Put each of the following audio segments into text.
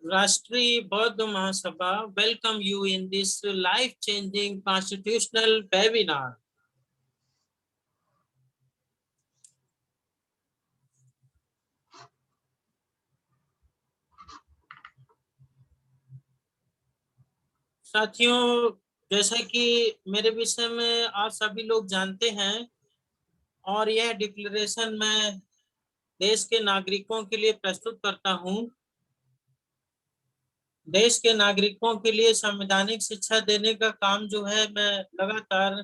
Rashtriya Bauddha Mahasabha welcome you in this life-changing constitutional webinar. साथियों, जैसा कि मेरे विषय में आप सभी लोग जानते हैं और यह डिक्लेरेशन मैं देश के नागरिकों के लिए प्रस्तुत करता हूं। देश के नागरिकों के लिए संवैधानिक शिक्षा देने का काम जो है मैं लगातार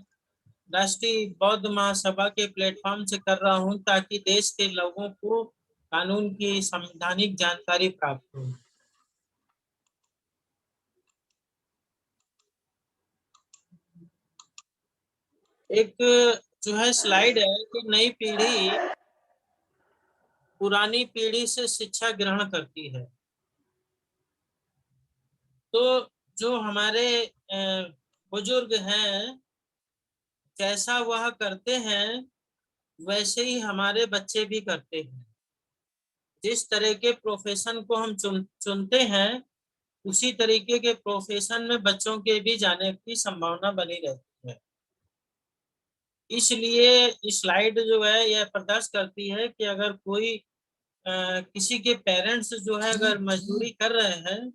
राष्ट्रीय बौद्ध महासभा के प्लेटफॉर्म से कर रहा हूं, ताकि देश के लोगों को कानून की संवैधानिक जानकारी प्राप्त हो। एक जो है स्लाइड है कि नई पीढ़ी पुरानी पीढ़ी से शिक्षा ग्रहण करती है। तो जो हमारे बुजुर्ग हैं, जैसा वह करते हैं वैसे ही हमारे बच्चे भी करते हैं। जिस तरह के प्रोफेशन को हम चुनते हैं, उसी तरीके के प्रोफेशन में बच्चों के भी जाने की संभावना बनी रहती है। इसलिए स्लाइड जो है यह प्रदर्शित करती है कि अगर कोई किसी के पेरेंट्स जो है अगर मजदूरी कर रहे हैं,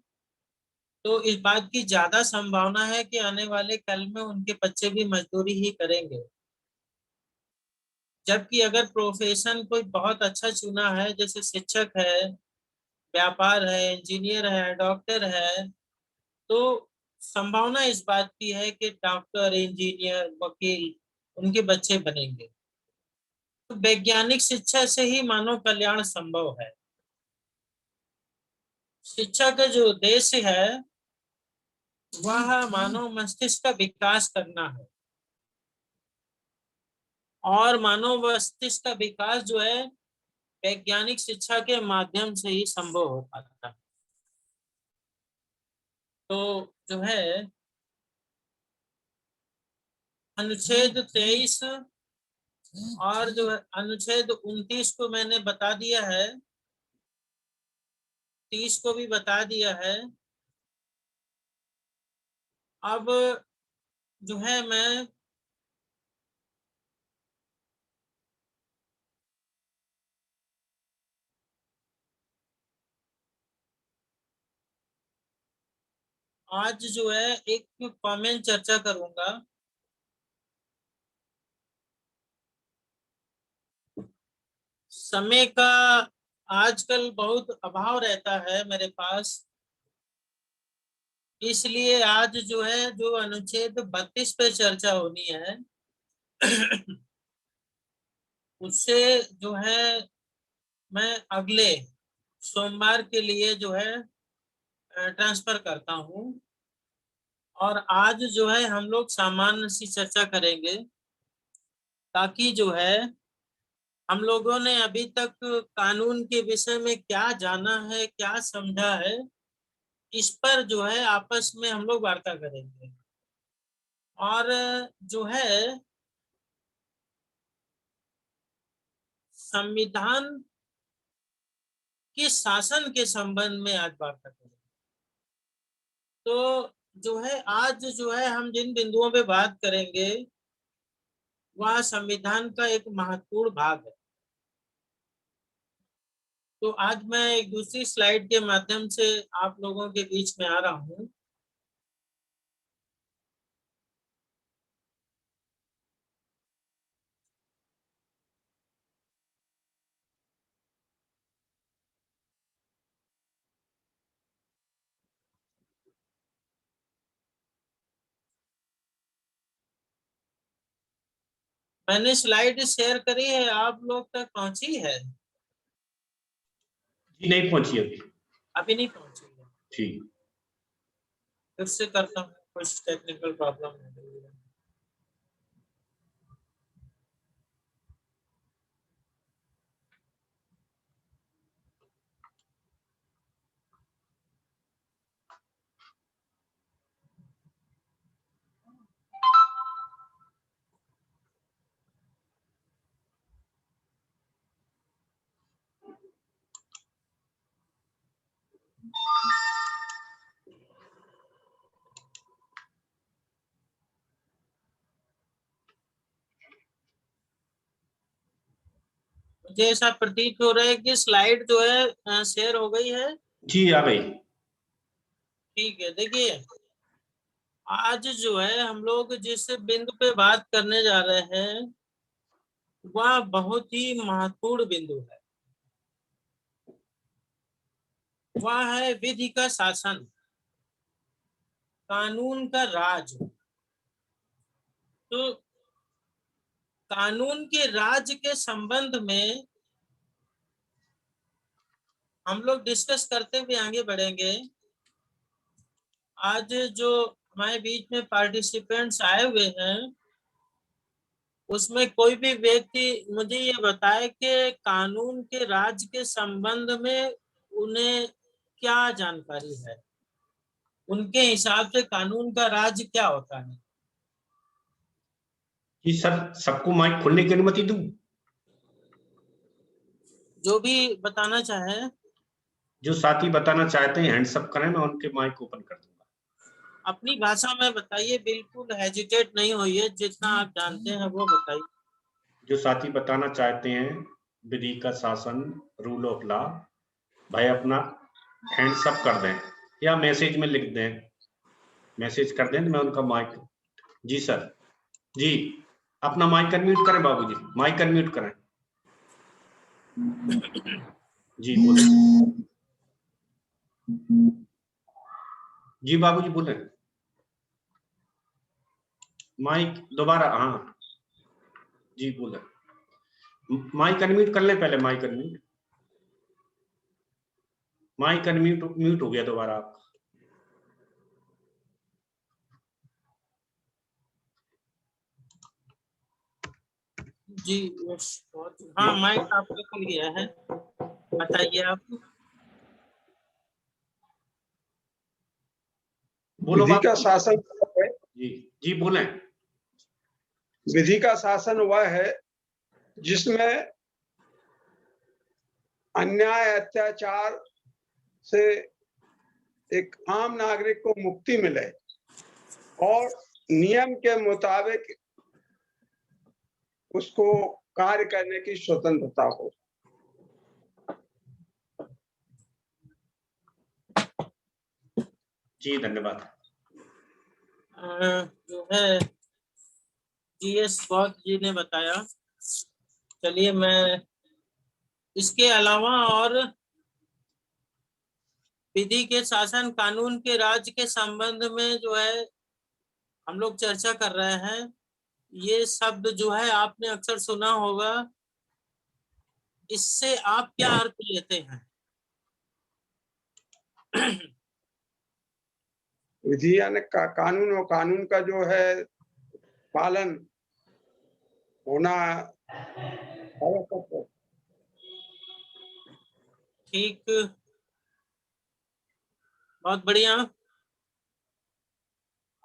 तो इस बात की ज्यादा संभावना है कि आने वाले कल में उनके बच्चे भी मजदूरी ही करेंगे। जबकि अगर प्रोफेशन कोई बहुत अच्छा चुना है, जैसे शिक्षक है, व्यापार है, इंजीनियर है, डॉक्टर है, तो संभावना इस बात की है कि डॉक्टर, इंजीनियर, वकील उनके बच्चे बनेंगे। तो वैज्ञानिक शिक्षा से ही मानव कल्याण संभव है। शिक्षा का जो उद्देश्य है वह मानव मस्तिष्क का विकास करना है, और मानव मस्तिष्क का विकास जो है वैज्ञानिक शिक्षा के माध्यम से ही संभव हो पाता है। तो जो है अनुच्छेद 23 और जो है अनुच्छेद 29 को मैंने बता दिया है, 30 को भी बता दिया है। अब जो है मैं आज जो है एक कॉमन चर्चा करूंगा। समय का आजकल बहुत अभाव रहता है मेरे पास, इसलिए आज जो है जो अनुच्छेद 32 पे चर्चा होनी है उससे जो है मैं अगले सोमवार के लिए जो है ट्रांसफर करता हूँ, और आज जो है हम लोग सामान्य सी चर्चा करेंगे, ताकि जो है हम लोगों ने अभी तक कानून के विषय में क्या जाना है, क्या समझा है, इस पर जो है आपस में हम लोग वार्ता करेंगे। और जो है संविधान के शासन के संबंध में आज वार्ता करेंगे। तो जो है आज जो है हम जिन बिंदुओं पे बात करेंगे वह संविधान का एक महत्वपूर्ण भाग है। तो आज मैं एक दूसरी स्लाइड के माध्यम से आप लोगों के बीच में आ रहा हूँ। मैंने स्लाइड शेयर करी है, आप लोग तक पहुंची है? जी नहीं पहुंची अभी। अभी नहीं पहुंची है? ठीक, फिर से करता हूँ, कुछ टेक्निकल प्रॉब्लम है। मुझे ऐसा प्रतीत हो रहा है कि स्लाइड जो है शेयर हो गई है। जी आ गई। ठीक है, देखिए आज जो है हम लोग जिस बिंदु पे बात करने जा रहे हैं वह बहुत ही महत्वपूर्ण बिंदु है। वह है विधि का शासन, कानून का राज। तो कानून के राज के संबंध में हम लोग डिस्कस करते हुए आगे बढ़ेंगे। आज जो हमारे बीच में पार्टिसिपेंट्स आए हुए हैं उसमें कोई भी व्यक्ति मुझे ये बताए कि कानून के राज के संबंध में उन्हें क्या जानकारी है, उनके हिसाब से कानून का राज क्या होता है। जी सर, सबको माइक खोलने की अनुमति दूं? जो भी बताना चाहे। जो साथी बताना चाहते हैं हैंड्स अप करें, मैं उनके माइक ओपन कर दूंगा। अपनी भाषा में बताइए, बिल्कुल हेजिटेट नहीं होइए, जितना आप जानते हैं वो बताइए। जो साथी बताना चाहते हैं विधि का शासन, रूल ऑफ लॉ, भाई अपना हैंड्स अप कर दें या मैसेज में लिख दें, मैसेज कर दें तो मैं उनका माइक। जी सर, जी अपना माइक अनम्यूट करें बाबूजी, माइक अनम्यूट करें। जी बोले। जी बाबूजी बोले, माइक दोबारा। हाँ जी बोले, माइक अनम्यूट कर ले पहले, mic unmute, mic unmute mute हो गया दोबारा आप। जी हाँ, माइक आपका खुल गया है, बताइए आप। बोलो विधि बाबू। का शासन है, जी जी बोले। विधि का शासन वह है जिसमें अन्याय अत्याचार से एक आम नागरिक को मुक्ति मिले और नियम के मुताबिक उसको कार्य करने की स्वतंत्रता हो। जी धन्यवाद। जो है जीएस बौद्ध जी ने बताया। चलिए मैं इसके अलावा और विधि के शासन, कानून के राज के संबंध में जो है हम लोग चर्चा कर रहे हैं। ये शब्द जो है आपने अक्सर सुना होगा, इससे आप क्या अर्थ लेते हैं? विधि यानी कानून, और कानून का जो है पालन होना आवश्यक है। ठीक, बहुत बढ़िया।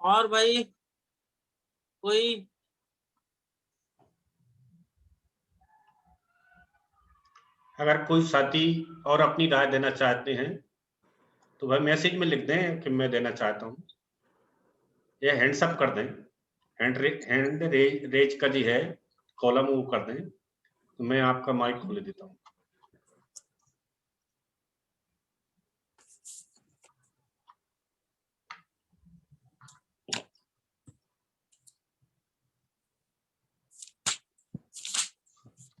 और भाई कोई? अगर कोई साथी और अपनी राय देना चाहते हैं तो भाई मैसेज में लिख दें कि मैं देना चाहता हूँ, या हैंड्स अप कर दें, हैंड रेज का जी है कॉलम, वो कर दें तो मैं आपका माइक खोल देता हूँ।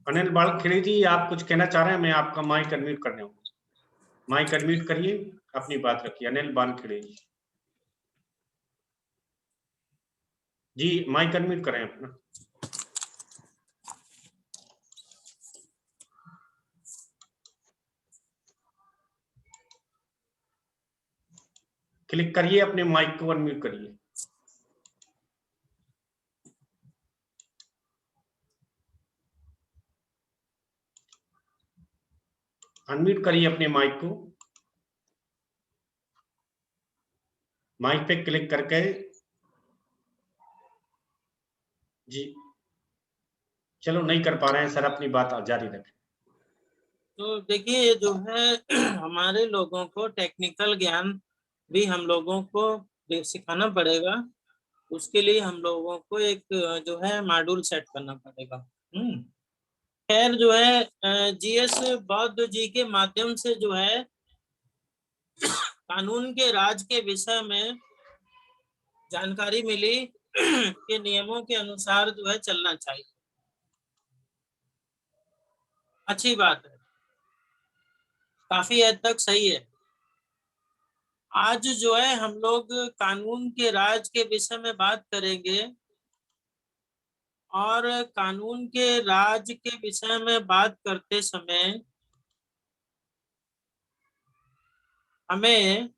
अनिल बालखेड़ी जी, आप कुछ कहना चाह रहे हैं? मैं आपका माइक अनम्यूट करने हूँ, माइक अनम्यूट करिए, अपनी बात रखिए। अनिल बालखेड़ी जी, माइक अनम्यूट करें अपना। क्लिक करिए, अपने माइक को अनम्यूट करिए। अनम्यूट करिए अपने माइक को, माइक पे क्लिक करके। जी चलो, नहीं कर पा रहे हैं सर, अपनी बात जारी रखें। तो देखिए जो है हमारे लोगों को टेक्निकल ज्ञान भी हम लोगों को सिखाना पड़ेगा। उसके लिए हम लोगों को एक जो है मॉड्यूल सेट करना पड़ेगा। खैर जो है जीएस बौद्ध जी के माध्यम से जो है कानून के राज के विषय में जानकारी मिली कि नियमों के अनुसार जो है चलना चाहिए। अच्छी बात है, काफी हद तक सही है। आज जो है हम लोग कानून के राज के विषय में बात करेंगे और कानून के राज के विषय में बात करते समय हमें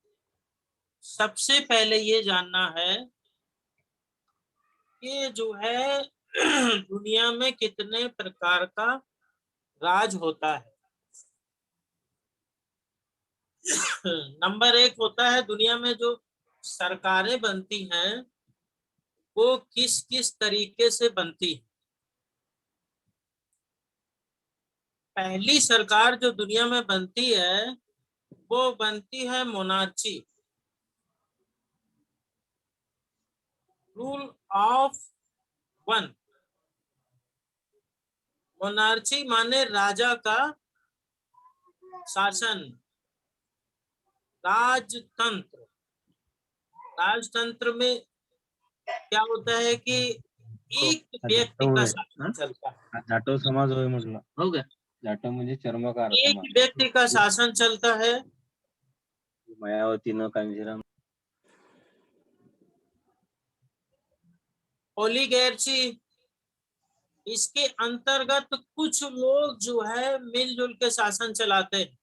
सबसे पहले ये जानना है कि जो है दुनिया में कितने प्रकार का राज होता है। नंबर 1 होता है दुनिया में जो सरकारें बनती हैं वो किस किस तरीके से बनती है। पहली सरकार जो दुनिया में बनती है वो बनती है monarchy, rule of one. Monarchy माने राजा का शासन, राजतंत्र। राजतंत्र में क्या होता है कि एक व्यक्ति का शासन चलता है, जाटव समाज होय म्हटलं हो का। जाटव म्हणजे चर्मकार एक समाज। व्यक्ति का शासन चलता है। मायावतीनं कांजीराम ओलिगैर्ची, इसके अंतर्गत कुछ लोग जो है मिलजुल के शासन चलाते हैं।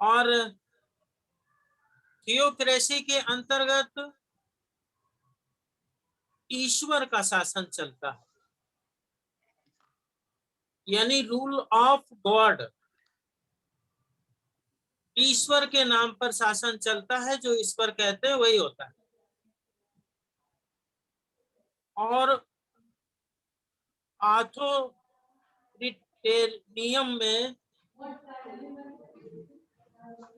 और थियोक्रेसी के अंतर्गत ईश्वर का शासन चलता है, यानी रूल ऑफ गॉड। ईश्वर के नाम पर शासन चलता है, जो ईश्वर कहते हैं वही होता है। और ऑथोरिटेरियम में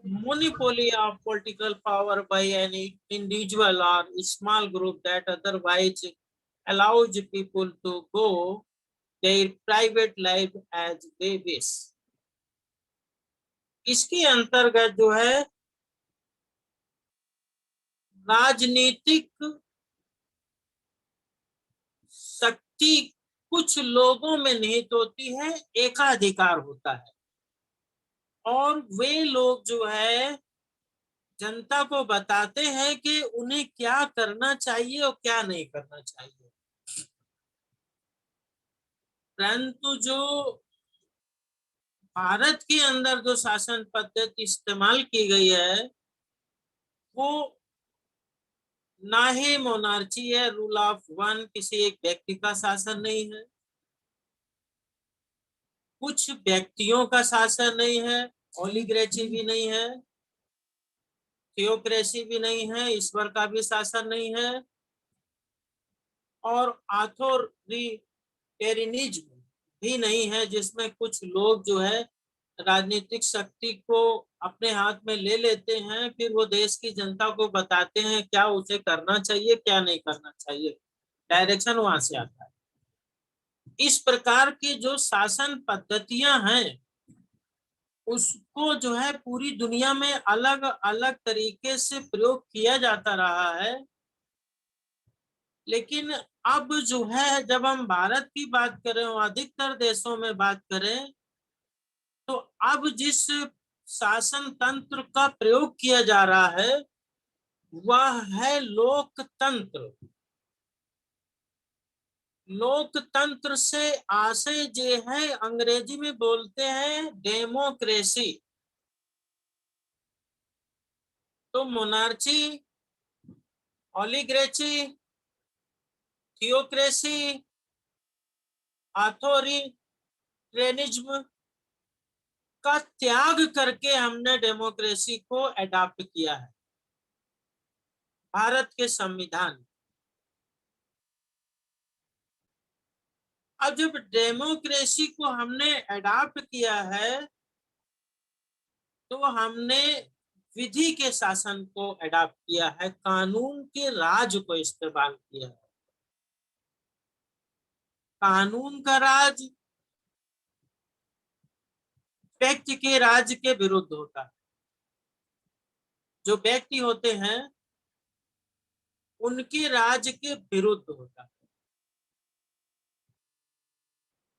monopoly of political power by an individual or small group that otherwise allows people to go their private life as they wish। इसके अंतर्गत जो है राजनीतिक शक्ति कुछ लोगों में निहित होती है, एकाधिकार होता है। और वे लोग जो है जनता को बताते हैं कि उन्हें क्या करना चाहिए और क्या नहीं करना चाहिए। परंतु जो भारत के अंदर जो शासन पद्धति इस्तेमाल की गई है वो ना ही मोनार्ची है, रूल ऑफ वन, किसी एक व्यक्ति का शासन नहीं है, कुछ व्यक्तियों का शासन नहीं है, ओलिगैर्ची भी नहीं है, थियोक्रेसी भी नहीं है, ईश्वर का भी शासन नहीं है, और ऑथोरिटेरियनिज्म भी नहीं है, जिसमें कुछ लोग जो है राजनीतिक शक्ति को अपने हाथ में ले लेते हैं, फिर वो देश की जनता को बताते हैं क्या उसे करना चाहिए क्या नहीं करना चाहिए। डायरेक्शन वहां से आता है। इस प्रकार की जो शासन पद्धतियां हैं उसको जो है पूरी दुनिया में अलग अलग तरीके से प्रयोग किया जाता रहा है। लेकिन अब जो है जब हम भारत की बात करें और अधिकतर देशों में बात करें तो अब जिस शासन तंत्र का प्रयोग किया जा रहा है वह है लोकतंत्र। लोकतंत्र से आशय जो है अंग्रेजी में बोलते हैं डेमोक्रेसी। तो मोनार्ची, ओलिगैर्ची, थियोक्रेसी, ऑथोरिटेरियनिज्म का त्याग करके हमने डेमोक्रेसी को अडॉप्ट किया है भारत के संविधान। अब जब डेमोक्रेसी को हमने अडॉप्ट किया है तो हमने विधि के शासन को अडॉप्ट किया है, कानून के राज को इस्तेमाल किया है। कानून का राज व्यक्ति के राज के विरुद्ध होता है। जो व्यक्ति होते हैं उनके राज के विरुद्ध होता है।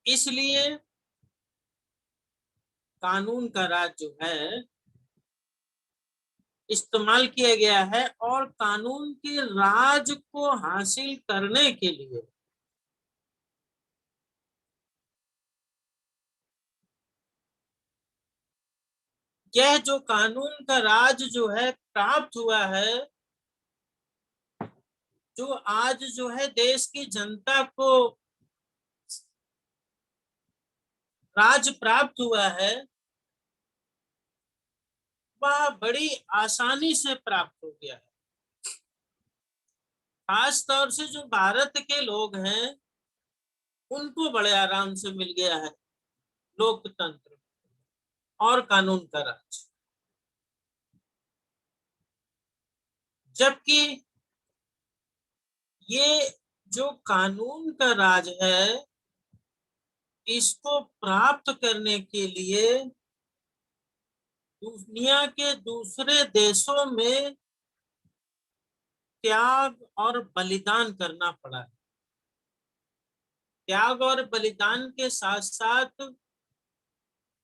इसलिए कानून का राज जो है इस्तेमाल किया गया है, और कानून के राज को हासिल करने के लिए यह जो कानून का राज जो है प्राप्त हुआ है, जो आज जो है देश की जनता को राज प्राप्त हुआ है, वह बड़ी आसानी से प्राप्त हो गया है। खास तौर से जो भारत के लोग हैं उनको बड़े आराम से मिल गया है लोकतंत्र और कानून का राज। जबकि ये जो कानून का राज है, इसको प्राप्त करने के लिए दुनिया के दूसरे देशों में त्याग और बलिदान करना पड़ा है। त्याग और बलिदान के साथ साथ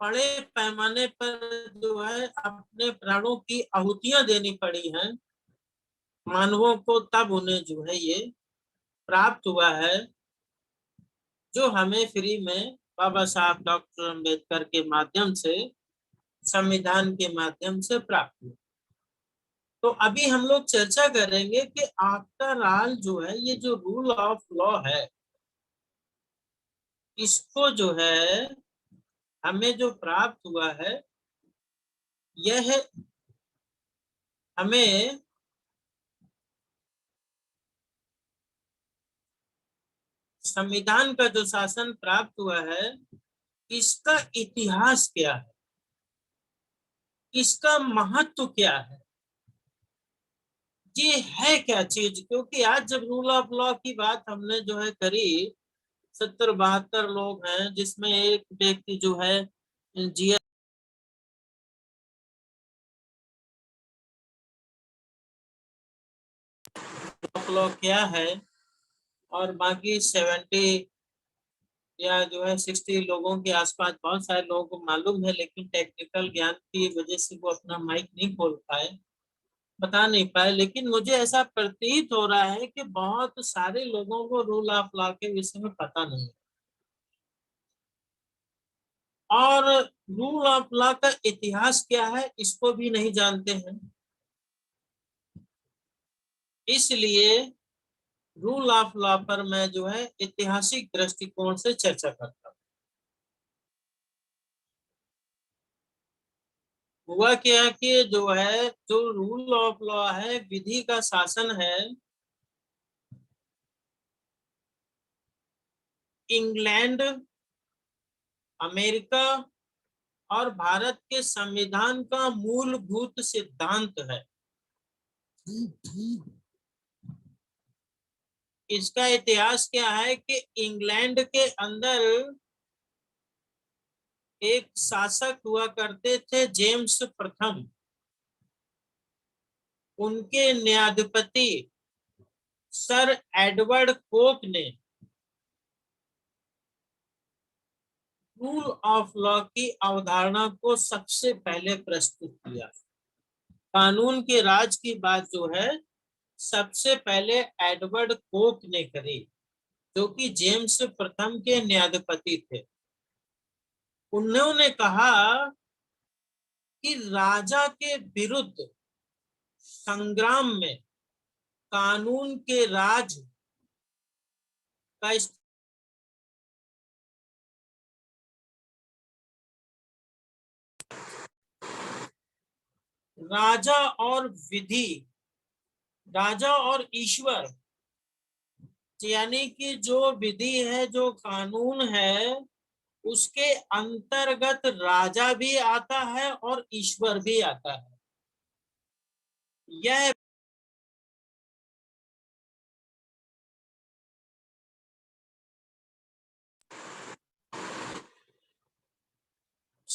बड़े पैमाने पर जो है अपने प्राणों की आहुतियां देनी पड़ी हैं मानवों को, तब उन्हें जो है ये प्राप्त हुआ है, जो हमें फ्री में बाबा साहब डॉक्टर अम्बेडकर के माध्यम से, संविधान के माध्यम से प्राप्त हुआ। तो अभी हम लोग चर्चा करेंगे कि आफ्टर ऑल जो है ये जो रूल ऑफ लॉ है, इसको जो है हमें जो प्राप्त हुआ है, यह हमें संविधान का जो शासन प्राप्त हुआ है, इसका इतिहास क्या है, इसका महत्व क्या है, ये है क्या चीज। क्योंकि आज जब रूल ऑफ लॉ की बात हमने जो है करी, 70-72 लोग हैं, जिसमें एक व्यक्ति जो है जी ऑफ लॉ क्या है, और बाकी 70 या जो है 60 लोगों के आसपास बहुत सारे लोगों को मालूम है, लेकिन टेक्निकल ज्ञान की वजह से वो अपना माइक नहीं खोल पाए, बता नहीं पाए। लेकिन मुझे ऐसा प्रतीत हो रहा है कि बहुत सारे लोगों को रूल ऑफ लॉ के विषय में पता नहीं है, और रूल ऑफ लॉ का इतिहास क्या है इसको भी नहीं जानते हैं। इसलिए रूल ऑफ लॉ पर मैं जो है ऐतिहासिक दृष्टिकोण से चर्चा करता हूँ। हुआ क्या कि जो है जो रूल ऑफ लॉ है, विधि का शासन है, इंग्लैंड, अमेरिका और भारत के संविधान का मूलभूत सिद्धांत है। इसका इतिहास क्या है कि इंग्लैंड के अंदर एक शासक हुआ करते थे, जेम्स प्रथम। उनके न्यायाधिपति सर एडवर्ड कोक ने रूल ऑफ लॉ की अवधारणा को सबसे पहले प्रस्तुत किया। कानून के राज की बात जो है सबसे पहले एडवर्ड कोक ने करी, जो कि जेम्स प्रथम के न्यायाधिपति थे। उन्होंने कहा कि राजा के विरुद्ध संग्राम में कानून के राज का राजा और विधि, राजा और ईश्वर, यानी कि जो विधि है, जो कानून है, उसके अंतर्गत राजा भी आता है और ईश्वर भी आता है। यह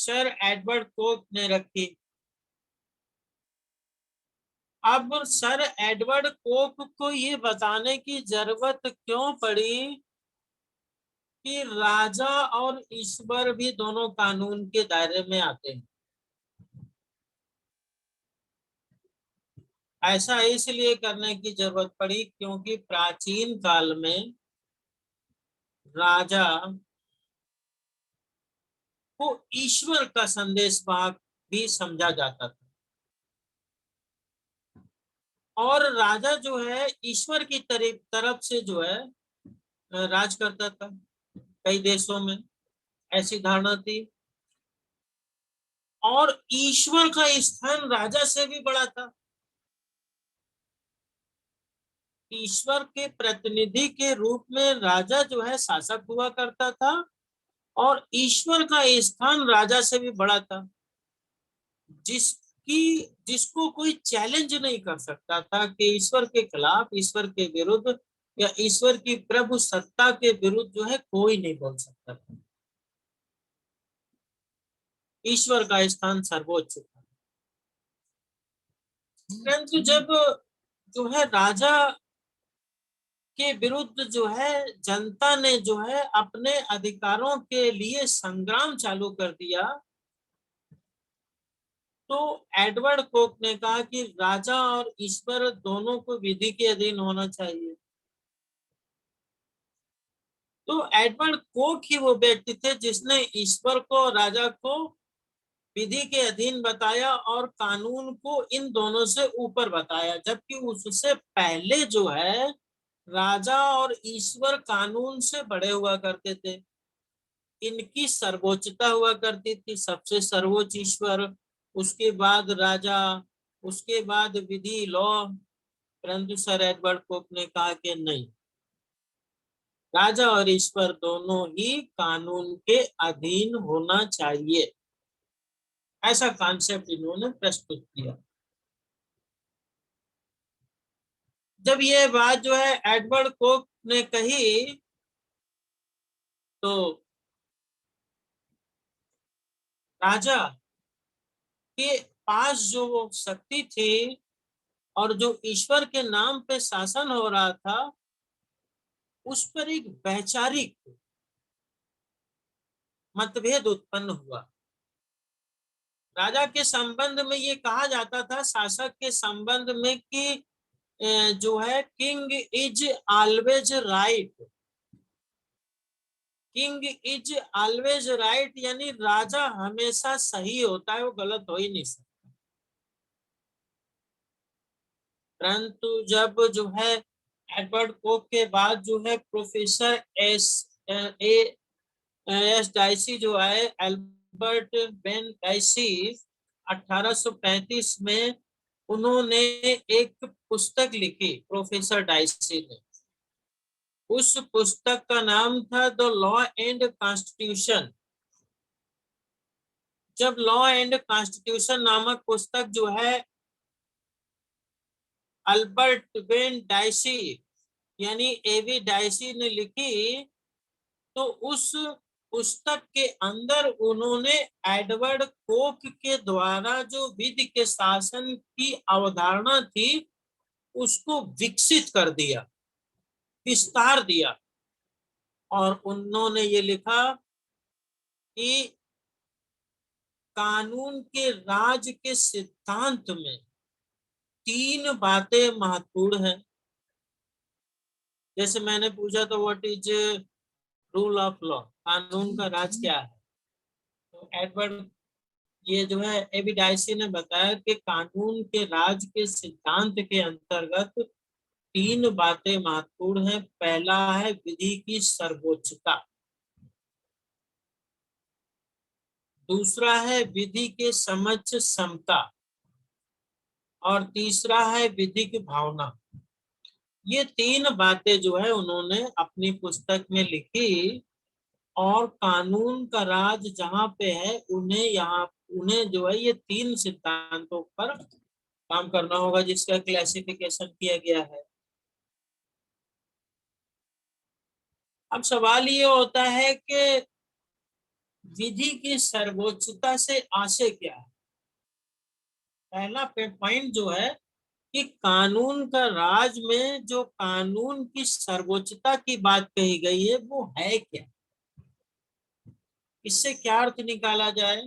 सर एडवर्ड कोक ने रखी। अब सर एडवर्ड कोक को ये बताने की जरूरत क्यों पड़ी कि राजा और ईश्वर भी दोनों कानून के दायरे में आते हैं? ऐसा इसलिए करने की जरूरत पड़ी क्योंकि प्राचीन काल में राजा को ईश्वर का संदेशवाहक भी समझा जाता था, और राजा जो है ईश्वर की तरफ से जो है राज करता था। कई देशों में ऐसी धारणा थी, और ईश्वर का स्थान राजा से भी बड़ा था। ईश्वर के प्रतिनिधि के रूप में राजा जो है शासक हुआ करता था, और ईश्वर का स्थान राजा से भी बड़ा था, जिसको कोई चैलेंज नहीं कर सकता था कि ईश्वर के खिलाफ, ईश्वर के विरुद्ध या ईश्वर की प्रभु सत्ता के विरुद्ध जो है कोई नहीं बोल सकता था। ईश्वर का स्थान सर्वोच्च था। परंतु जब जो है राजा के विरुद्ध जो है जनता ने जो है अपने अधिकारों के लिए संग्राम चालू कर दिया, तो एडवर्ड कोक ने कहा कि राजा और ईश्वर दोनों को विधि के अधीन होना चाहिए। तो एडवर्ड कोक ही वो व्यक्ति थे जिसने ईश्वर को, राजा को विधि के अधीन बताया और कानून को इन दोनों से ऊपर बताया, जबकि उससे पहले जो है राजा और ईश्वर कानून से बड़े हुआ करते थे। इनकी सर्वोच्चता हुआ करती थी, सबसे सर्वोच्च ईश्वर, उसके बाद राजा, उसके बाद विधि, लॉ। परंतु सर एडवर्ड कोक ने कहा कि नहीं, राजा और ईश्वर दोनों ही कानून के अधीन होना चाहिए। ऐसा कॉन्सेप्ट इन्होंने प्रस्तुत किया। जब ये बात जो है एडवर्ड कोक ने कही, तो राजा के पास जो शक्ति थी और जो ईश्वर के नाम पे शासन हो रहा था, उस पर एक वैचारिक मतभेद उत्पन्न हुआ। राजा के संबंध में ये कहा जाता था, शासक के संबंध में, कि जो है king is always right. King is always right यानी राजा हमेशा सही होता है, वो गलत हो ही नहीं सकता। परंतु जब जो है एडवर्ड कोक के बाद जो है प्रोफेसर एस डाइसी जो है, एल्बर्ट बेन डाइसी, 1835 में उन्होंने एक पुस्तक लिखी, प्रोफेसर डाइसी ने। उस पुस्तक का नाम था द लॉ एंड कॉन्स्टिट्यूशन। जब लॉ एंड कॉन्स्टिट्यूशन नामक पुस्तक जो है अल्बर्ट बेन डाइसी यानी एवी डाइसी ने लिखी, तो उस पुस्तक के अंदर उन्होंने एडवर्ड कोक के द्वारा जो विधि के शासन की अवधारणा थी उसको विकसित कर दिया, विस्तार दिया, और उन्होंने ये लिखा कि कानून के राज के सिद्धांत में 3 बातें महत्वपूर्ण हैं। जैसे मैंने पूछा तो what is rule of law, कानून का राज क्या है? तो एडवर्ड ये जो है एबी डाइसी ने बताया कि कानून के राज के सिद्धांत के अंतर्गत 3 बातें महत्वपूर्ण हैं। पहला है विधि की सर्वोच्चता, दूसरा है विधि के समझ क्षमता, और तीसरा है विधि की भावना। ये 3 बातें जो है उन्होंने अपनी पुस्तक में लिखी, और कानून का राज जहाँ पे है उन्हें जो है ये 3 सिद्धांतों पर काम करना होगा, जिसका क्लासिफिकेशन किया गया है। अब सवाल ये होता है कि विधि की सर्वोच्चता से आशय क्या है? पहला पॉइंट जो है कि कानून का राज में जो कानून की सर्वोच्चता की बात कही गई है वो है क्या, इससे क्या अर्थ निकाला जाए?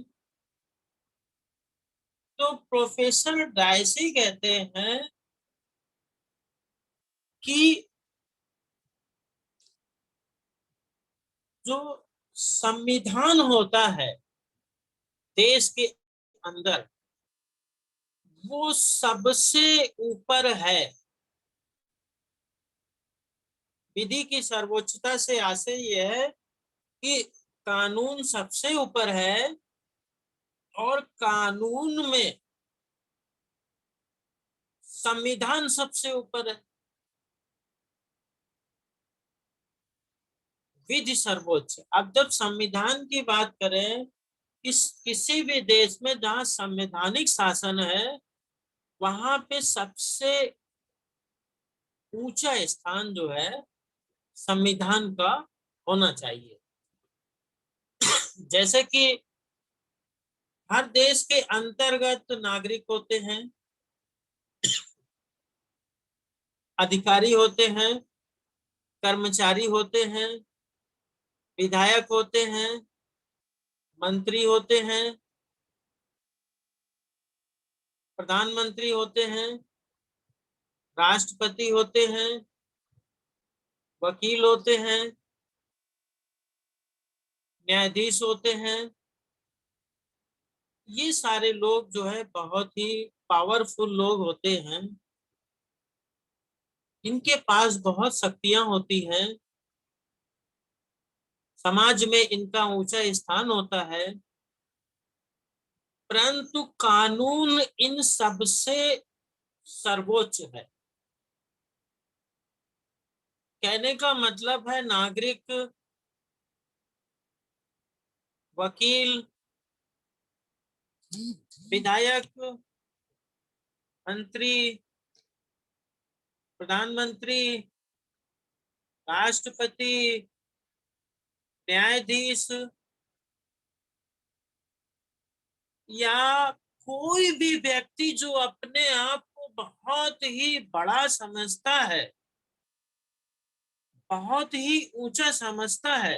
तो प्रोफेसर डायसी कहते हैं कि जो संविधान होता है देश के अंदर वो सबसे ऊपर है। विधि की सर्वोच्चता से आशय यह है कि कानून सबसे ऊपर है और कानून में संविधान सबसे ऊपर है। विधि सर्वोच्च। अब जब संविधान की बात करें, किसी भी देश में जहां संवैधानिक शासन है वहां पे सबसे ऊंचा स्थान जो है संविधान का होना चाहिए। जैसे कि हर देश के अंतर्गत नागरिक होते हैं, अधिकारी होते हैं, कर्मचारी होते हैं, विधायक होते हैं, मंत्री होते हैं, प्रधानमंत्री होते हैं, राष्ट्रपति होते हैं, वकील होते हैं, न्यायाधीश होते हैं। ये सारे लोग जो है बहुत ही पावरफुल लोग होते हैं, इनके पास बहुत शक्तियां होती हैं, समाज में इनका ऊंचा स्थान होता है, परंतु कानून इन सबसे सर्वोच्च है। कहने का मतलब है नागरिक, वकील, विधायक, मंत्री, प्रधानमंत्री, राष्ट्रपति, न्यायाधीश या कोई भी व्यक्ति जो अपने आप को बहुत ही बड़ा समझता है, बहुत ही ऊंचा समझता है,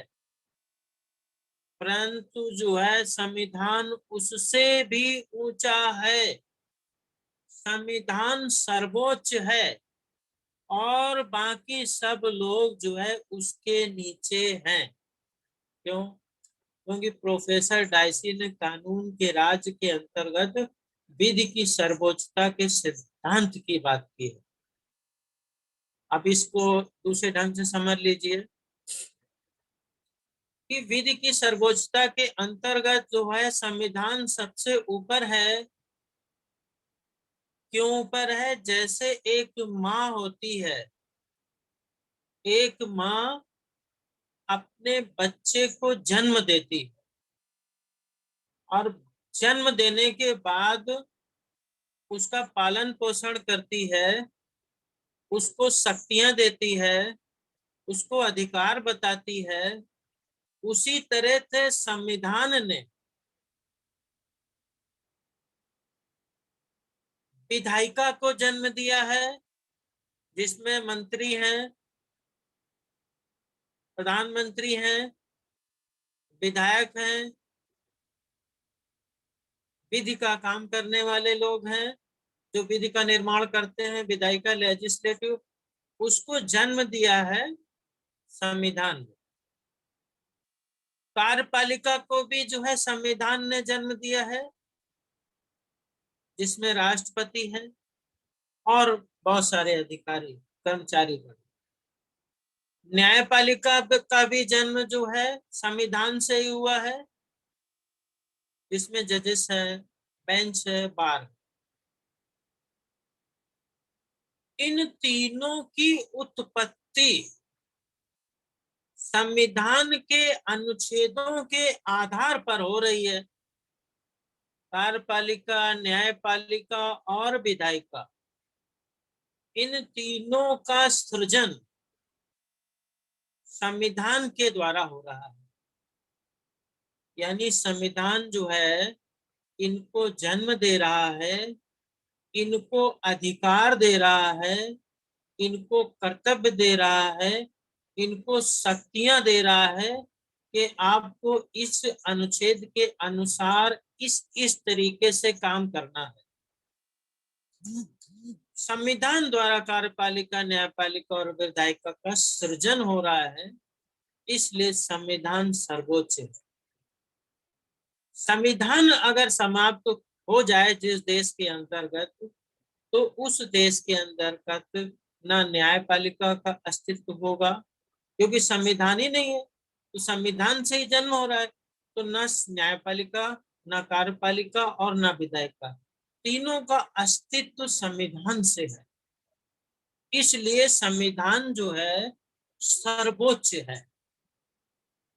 परंतु जो है संविधान उससे भी ऊंचा है। संविधान सर्वोच्च है और बाकी सब लोग जो है उसके नीचे हैं। क्यों? क्योंकि प्रोफेसर डायसी ने कानून के राज के अंतर्गत विधि की सर्वोच्चता के सिद्धांत की बात की है। अब इसको दूसरे ढंग से समझ लीजिए कि विधि की सर्वोच्चता के अंतर्गत जो है संविधान सबसे ऊपर है। क्यों ऊपर है? जैसे एक माँ होती है, एक माँ अपने बच्चे को जन्म देती है और जन्म देने के बाद उसका पालन पोषण करती है, उसको शक्तियां देती है, उसको अधिकार बताती है। उसी तरह से संविधान ने विधायिका को जन्म दिया है, जिसमें मंत्री हैं, प्रधानमंत्री हैं, विधायक हैं, विधि का काम करने वाले लोग हैं, जो विधि का निर्माण करते हैं, विधायिका लेजिस्लेटिव, उसको जन्म दिया है संविधान ने। कार्यपालिका को भी जो है संविधान ने जन्म दिया है, जिसमें राष्ट्रपति हैं और बहुत सारे अधिकारी कर्मचारी बने। न्यायपालिका का भी जन्म जो है संविधान से ही हुआ है, जिसमें जजेस है, बेंच है, बार। इन तीनों की उत्पत्ति संविधान के अनुच्छेदों के आधार पर हो रही है। कार्यपालिका, न्यायपालिका और विधायिका, इन तीनों का सृजन संविधान के द्वारा हो रहा है। यानी संविधान जो है इनको जन्म दे रहा है, इनको अधिकार दे रहा है, इनको कर्तव्य दे रहा है, इनको शक्तियां दे रहा है कि आपको इस अनुच्छेद के अनुसार इस तरीके से काम करना है। संविधान द्वारा कार्यपालिका, न्यायपालिका और विधायिका का सृजन हो रहा है, इसलिए संविधान सर्वोच्च है। संविधान अगर समाप्त हो जाए जिस देश के अंतर्गत, तो उस देश के अंतर्गत ना न्यायपालिका का अस्तित्व होगा, क्योंकि संविधान ही नहीं है। तो संविधान से ही जन्म हो रहा है, तो न न्यायपालिका, न कार्यपालिका और न विधायिका, तीनों का अस्तित्व संविधान से है। इसलिए संविधान जो है सर्वोच्च है।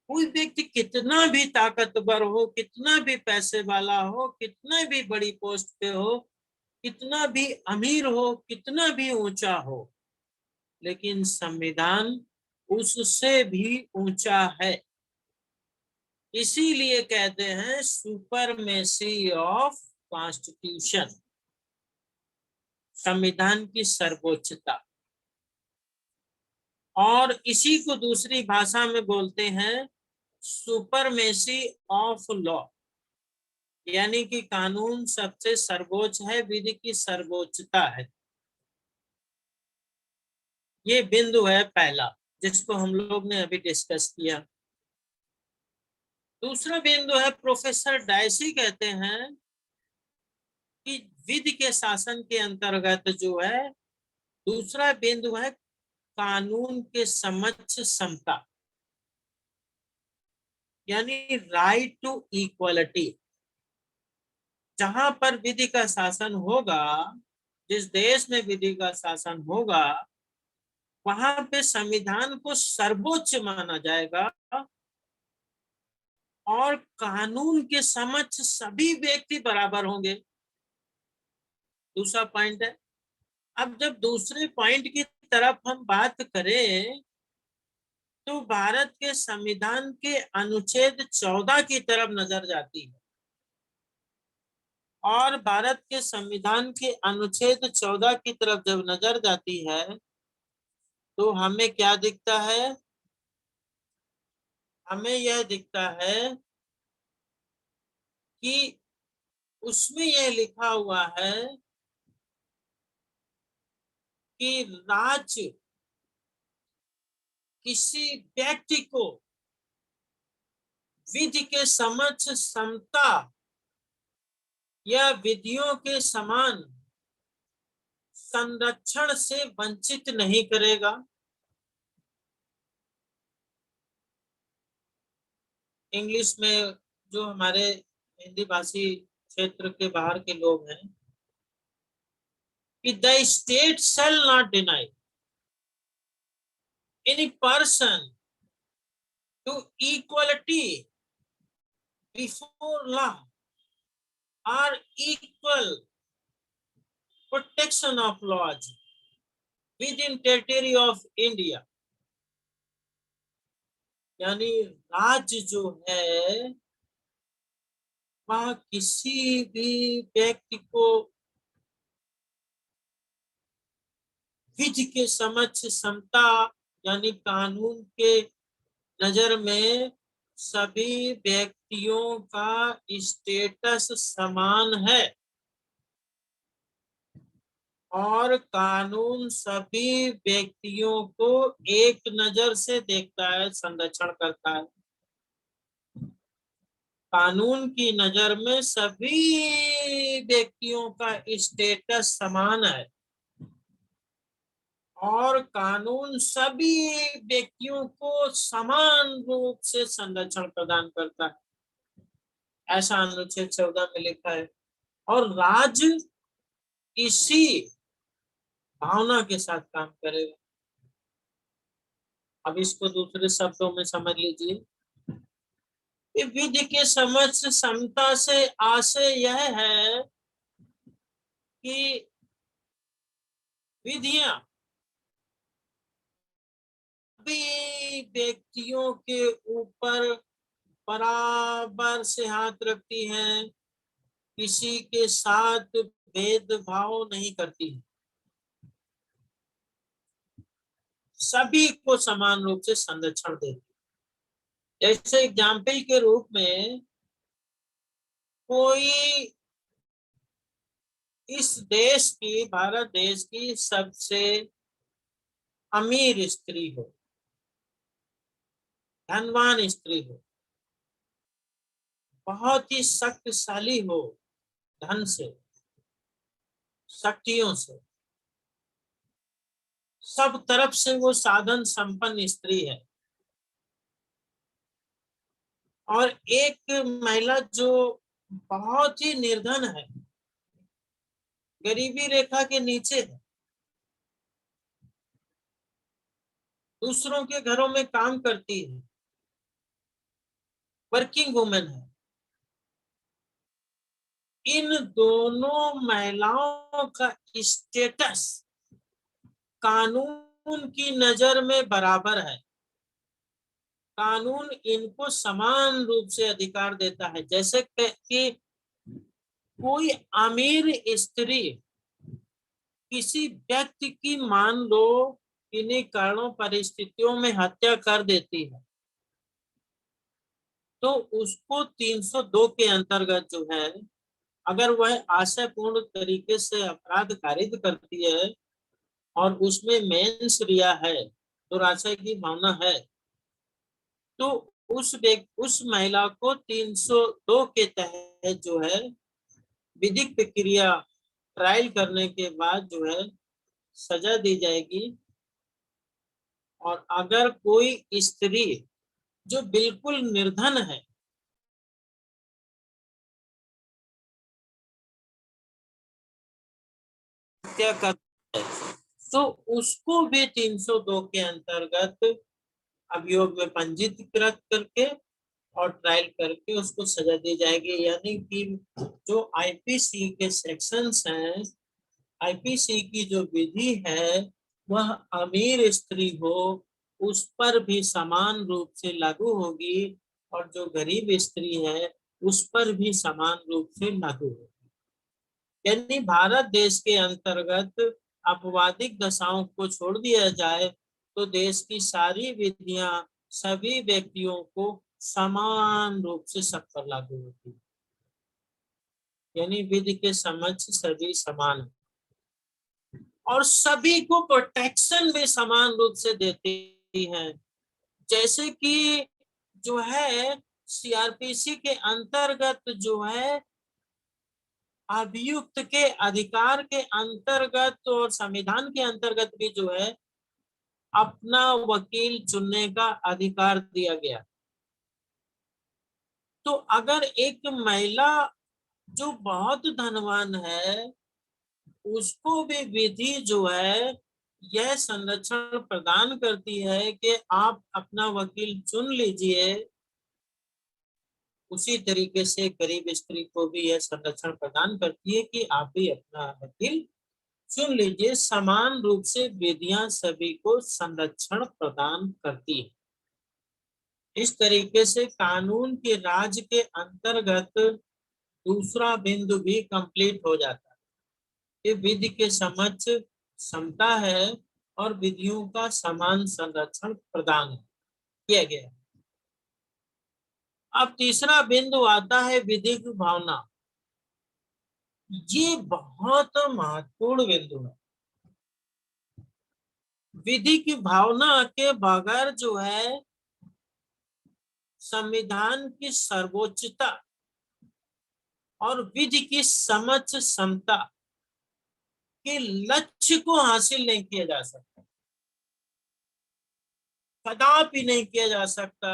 कोई व्यक्ति कितना भी ताकतवर हो, कितना भी पैसे वाला हो, कितना भी बड़ी पोस्ट पे हो, कितना भी अमीर हो, कितना भी ऊंचा हो, लेकिन संविधान उससे भी ऊंचा है। इसीलिए कहते हैं सुपरमेसी ऑफ कॉन्स्टिट्यूशन, संविधान की सर्वोच्चता। और इसी को दूसरी भाषा में बोलते हैं सुपरमेसी ऑफ लॉ, यानी कि कानून सबसे सर्वोच्च है, विधि की सर्वोच्चता है। ये बिंदु है पहला, जिसको हम लोग ने अभी डिस्कस किया। दूसरा बिंदु है, प्रोफेसर डायसी कहते हैं कि विधि के शासन के अंतर्गत जो है दूसरा बिंदु है कानून के समक्ष समता, यानी राइट टू इक्वलिटी। जहां पर विधि का शासन होगा, जिस देश में विधि का शासन होगा, वहां पे संविधान को सर्वोच्च माना जाएगा और कानून के समक्ष सभी व्यक्ति बराबर होंगे। दूसरा पॉइंट है। अब जब दूसरे पॉइंट की तरफ हम बात करें, तो भारत के संविधान के अनुच्छेद 14 की तरफ नजर जाती है। और भारत के संविधान के अनुच्छेद 14 की तरफ जब नजर जाती है, तो हमें क्या दिखता है? हमें यह दिखता है कि उसमें यह लिखा हुआ है कि राज्य किसी व्यक्ति को विधि के समक्ष समता या विधियों के समान संरक्षण से वंचित नहीं करेगा। इंग्लिश में जो हमारे हिंदी भाषी क्षेत्र के बाहर के लोग हैं, कि the state shall not deny any person to equality before law और equal protection of laws within territory of India. यानी राज्य जो है वह किसी भी व्यक्ति को विधि के समक्ष समता, यानी कानून के नजर में सभी व्यक्तियों का स्टेटस समान है और कानून सभी व्यक्तियों को एक नजर से देखता है, संरक्षण करता है। कानून की नजर में सभी व्यक्तियों का स्टेटस समान है और कानून सभी व्यक्तियों को समान रूप से संरक्षण प्रदान करता है, ऐसा अनुच्छेद 14 में लिखा है। और राज्य इसी भावना के साथ काम करेगा। अब इसको दूसरे शब्दों में समझ लीजिए, विधि के समक्ष समता से आशय यह है कि विधियां सभी व्यक्तियों के ऊपर बराबर से हाथ रखती हैं, किसी के साथ भेदभाव नहीं करती है, सभी को समान रूप से संरक्षण देती है। जैसे एग्जाम्पल के रूप में कोई इस देश की, भारत देश की सबसे अमीर स्त्री हो, धनवान स्त्री हो, बहुत ही शक्तिशाली हो, धन से, शक्तियों से, सब तरफ से वो साधन संपन्न स्त्री है, और एक महिला जो बहुत ही निर्धन है, गरीबी रेखा के नीचे है, दूसरों के घरों में काम करती है, वर्किंग वुमेन है, इन दोनों महिलाओं का स्टेटस कानून की नजर में बराबर है। कानून इनको समान रूप से अधिकार देता है। जैसे कि कोई अमीर स्त्री किसी व्यक्ति की, मान लो किन्हीं कारणों परिस्थितियों में हत्या कर देती है, तो उसको 302 के अंतर्गत जो है, अगर वह आशयपूर्ण तरीके से अपराध कारित करती है और उसमें मेंस रिया है, दुराशय की भावना है, तो उस महिला को 302 के तहत जो है विधिक प्रक्रिया ट्रायल करने के बाद जो है सजा दी जाएगी। और अगर कोई स्त्री जो बिल्कुल निर्धन है, हत्या करती है, तो उसको भी 302 के अंतर्गत अभियोग में पंजीकृत करके और ट्रायल करके उसको सजा दी जाएगी। यानी कि जो आईपीसी के सेक्शंस हैं, आईपीसी की जो विधि है, वह अमीर स्त्री हो उस पर भी समान रूप से लागू होगी, और जो गरीब स्त्री है उस पर भी समान रूप से लागू होगी। यानी भारत देश के अंतर्गत आपवादिक दशाओं को छोड़ दिया जाए तो देश की सारी विधियां सभी व्यक्तियों को समान रूप से सब पर लागू होती है। यानी विधि के समक्ष सभी समान है और सभी को प्रोटेक्शन भी समान रूप से देती है। जैसे कि जो है सीआरपीसी के अंतर्गत जो है अभियुक्त के अधिकार के अंतर्गत और संविधान के अंतर्गत भी जो है अपना वकील चुनने का अधिकार दिया गया। तो अगर एक महिला जो बहुत धनवान है उसको भी विधि जो है यह संरक्षण प्रदान करती है कि आप अपना वकील चुन लीजिए, उसी तरीके से गरीब स्त्री को भी यह संरक्षण प्रदान करती है कि आप भी अपना वकील चुन लीजिए। समान रूप से विधियां सभी को संरक्षण प्रदान करती है। इस तरीके से कानून के राज के अंतर्गत दूसरा बिंदु भी कंप्लीट हो जाता है कि विधि के समक्ष समता है और विधियों का समान संरक्षण प्रदान किया गया। अब तीसरा बिंदु आता है विधिक भावना। ये बहुत महत्वपूर्ण बिंदु है। विधि की भावना के बगैर जो है संविधान की सर्वोच्चता और विधि की समक्ष समता के लक्ष्य को हासिल नहीं किया जा सकता, कदापि नहीं किया जा सकता।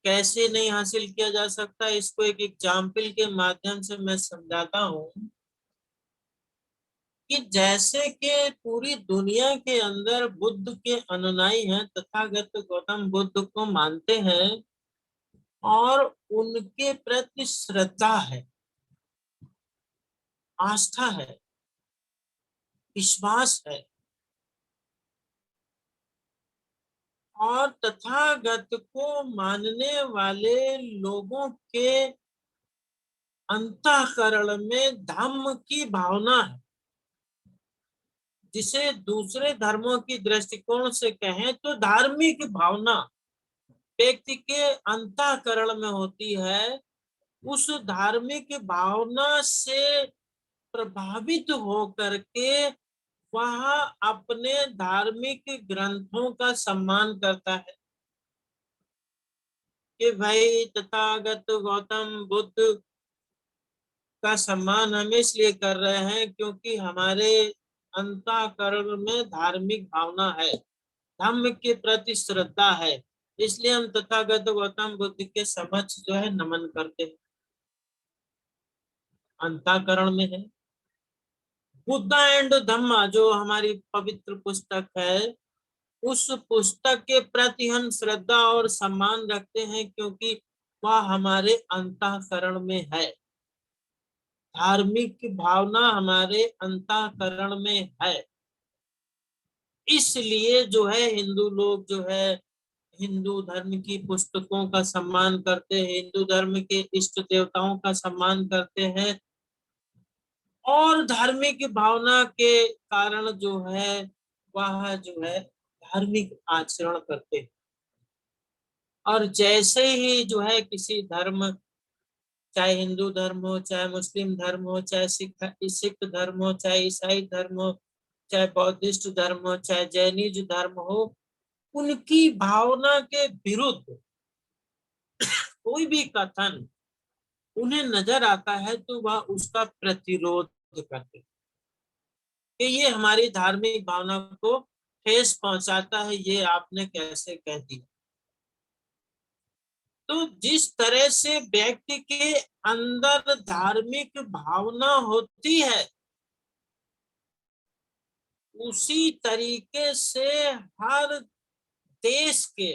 कैसे नहीं हासिल किया जा सकता, इसको एक एग्जाम्पल के माध्यम से मैं समझाता हूं कि जैसे कि पूरी दुनिया के अंदर बुद्ध के अनुयायी हैं, तथागत गौतम बुद्ध को मानते हैं और उनके प्रति श्रद्धा है, आस्था है, विश्वास है। और तथागत को मानने वाले लोगों के अंतःकरण में धम्म की भावना है, जिसे दूसरे धर्मों की दृष्टिकोण से कहें तो धार्मिक भावना व्यक्ति के अंतःकरण में होती है। उस धार्मिक भावना से प्रभावित होकर के वह अपने धार्मिक ग्रंथों का सम्मान करता है कि भाई तथागत गौतम बुद्ध का सम्मान हम इसलिए कर रहे हैं क्योंकि हमारे अंतःकरण में धार्मिक भावना है, धर्म के प्रति श्रद्धा है, इसलिए हम तथागत गौतम बुद्ध के समक्ष जो है नमन करते हैं, अंतःकरण में है। बुद्धा एंड धम्मा जो हमारी पवित्र पुस्तक है, उस पुस्तक के प्रति हम श्रद्धा और सम्मान रखते हैं क्योंकि वह हमारे अंतःकरण में है, धार्मिक भावना हमारे अंतःकरण में है। इसलिए जो है हिंदू लोग जो है हिंदू धर्म की पुस्तकों का सम्मान करते हैं, हिंदू धर्म के इष्ट देवताओं का सम्मान करते हैं और धार्मिक भावना के कारण जो है वह जो है धार्मिक आचरण करते हैं। और जैसे ही जो है किसी धर्म, चाहे हिंदू धर्म हो, चाहे मुस्लिम धर्म हो, चाहे सिख धर्म हो, चाहे ईसाई धर्म हो, चाहे बौद्धिस्ट धर्म हो, चाहे जैनिज धर्म हो, उनकी भावना के विरुद्ध कोई भी कथन उन्हें नजर आता है तो वह उसका प्रतिरोध करते हैं कि ये हमारी धार्मिक भावना को ठेस पहुंचाता है, ये आपने कैसे कह दिया। तो जिस तरह से व्यक्ति के अंदर धार्मिक भावना होती है, उसी तरीके से हर देश के,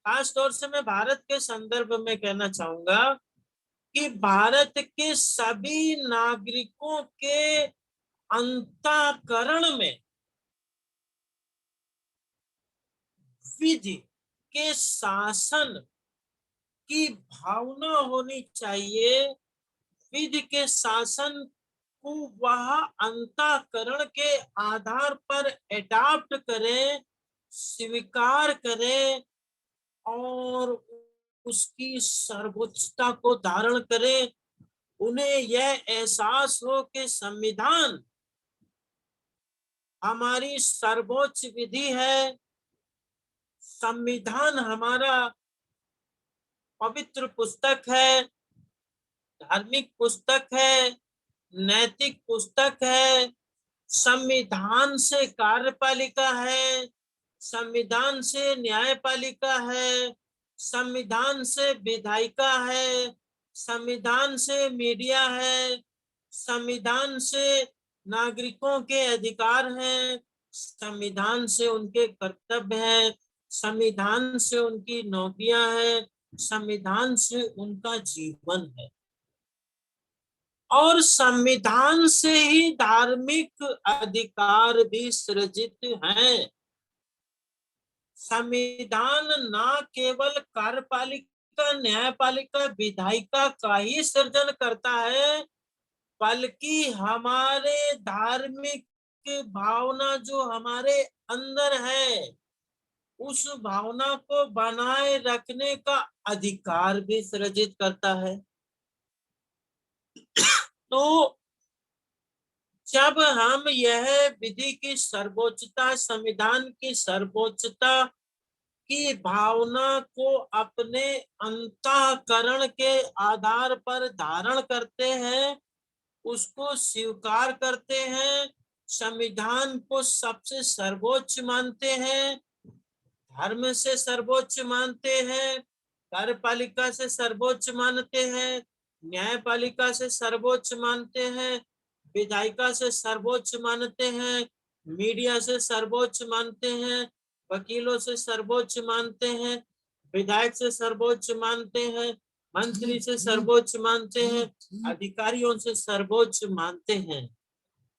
खास तौर से मैं भारत के संदर्भ में कहना चाहूंगा कि भारत के सभी नागरिकों के अंतःकरण में विधि के शासन की भावना होनी चाहिए। विधि के शासन को वह अंतःकरण के आधार पर एडाप्ट करें, स्वीकार करें और उसकी सर्वोच्चता को धारण करें। उन्हें यह एहसास हो कि संविधान हमारी सर्वोच्च विधि है, संविधान हमारा पवित्र पुस्तक है, धार्मिक पुस्तक है, नैतिक पुस्तक है, संविधान से कार्यपालिका है, संविधान से न्यायपालिका है, संविधान से विधायिका है, संविधान से मीडिया है, संविधान से नागरिकों के अधिकार हैं, संविधान से उनके कर्तव्य हैं, संविधान से उनकी नौकरियां हैं, संविधान से उनका जीवन है और संविधान से ही धार्मिक अधिकार भी सृजित हैं। संविधान न केवल कार्यपालिका, न्यायपालिका, विधायिका का ही सृजन करता है, बल्कि हमारे धार्मिक भावना जो हमारे अंदर है, उस भावना को बनाए रखने का अधिकार भी सृजित करता है। तो जब हम यह विधि की सर्वोच्चता, संविधान की सर्वोच्चता की भावना को अपने अंतःकरण के आधार पर धारण करते हैं, उसको स्वीकार करते हैं, संविधान को सबसे सर्वोच्च मानते हैं, धर्म से सर्वोच्च मानते हैं, कार्यपालिका से सर्वोच्च मानते हैं, न्यायपालिका से सर्वोच्च मानते हैं, विधायिका से सर्वोच्च मानते हैं, मीडिया से सर्वोच्च मानते हैं, वकीलों से सर्वोच्च मानते हैं, विधायक से सर्वोच्च मानते हैं, मंत्री से सर्वोच्च मानते हैं, अधिकारियों से सर्वोच्च मानते हैं।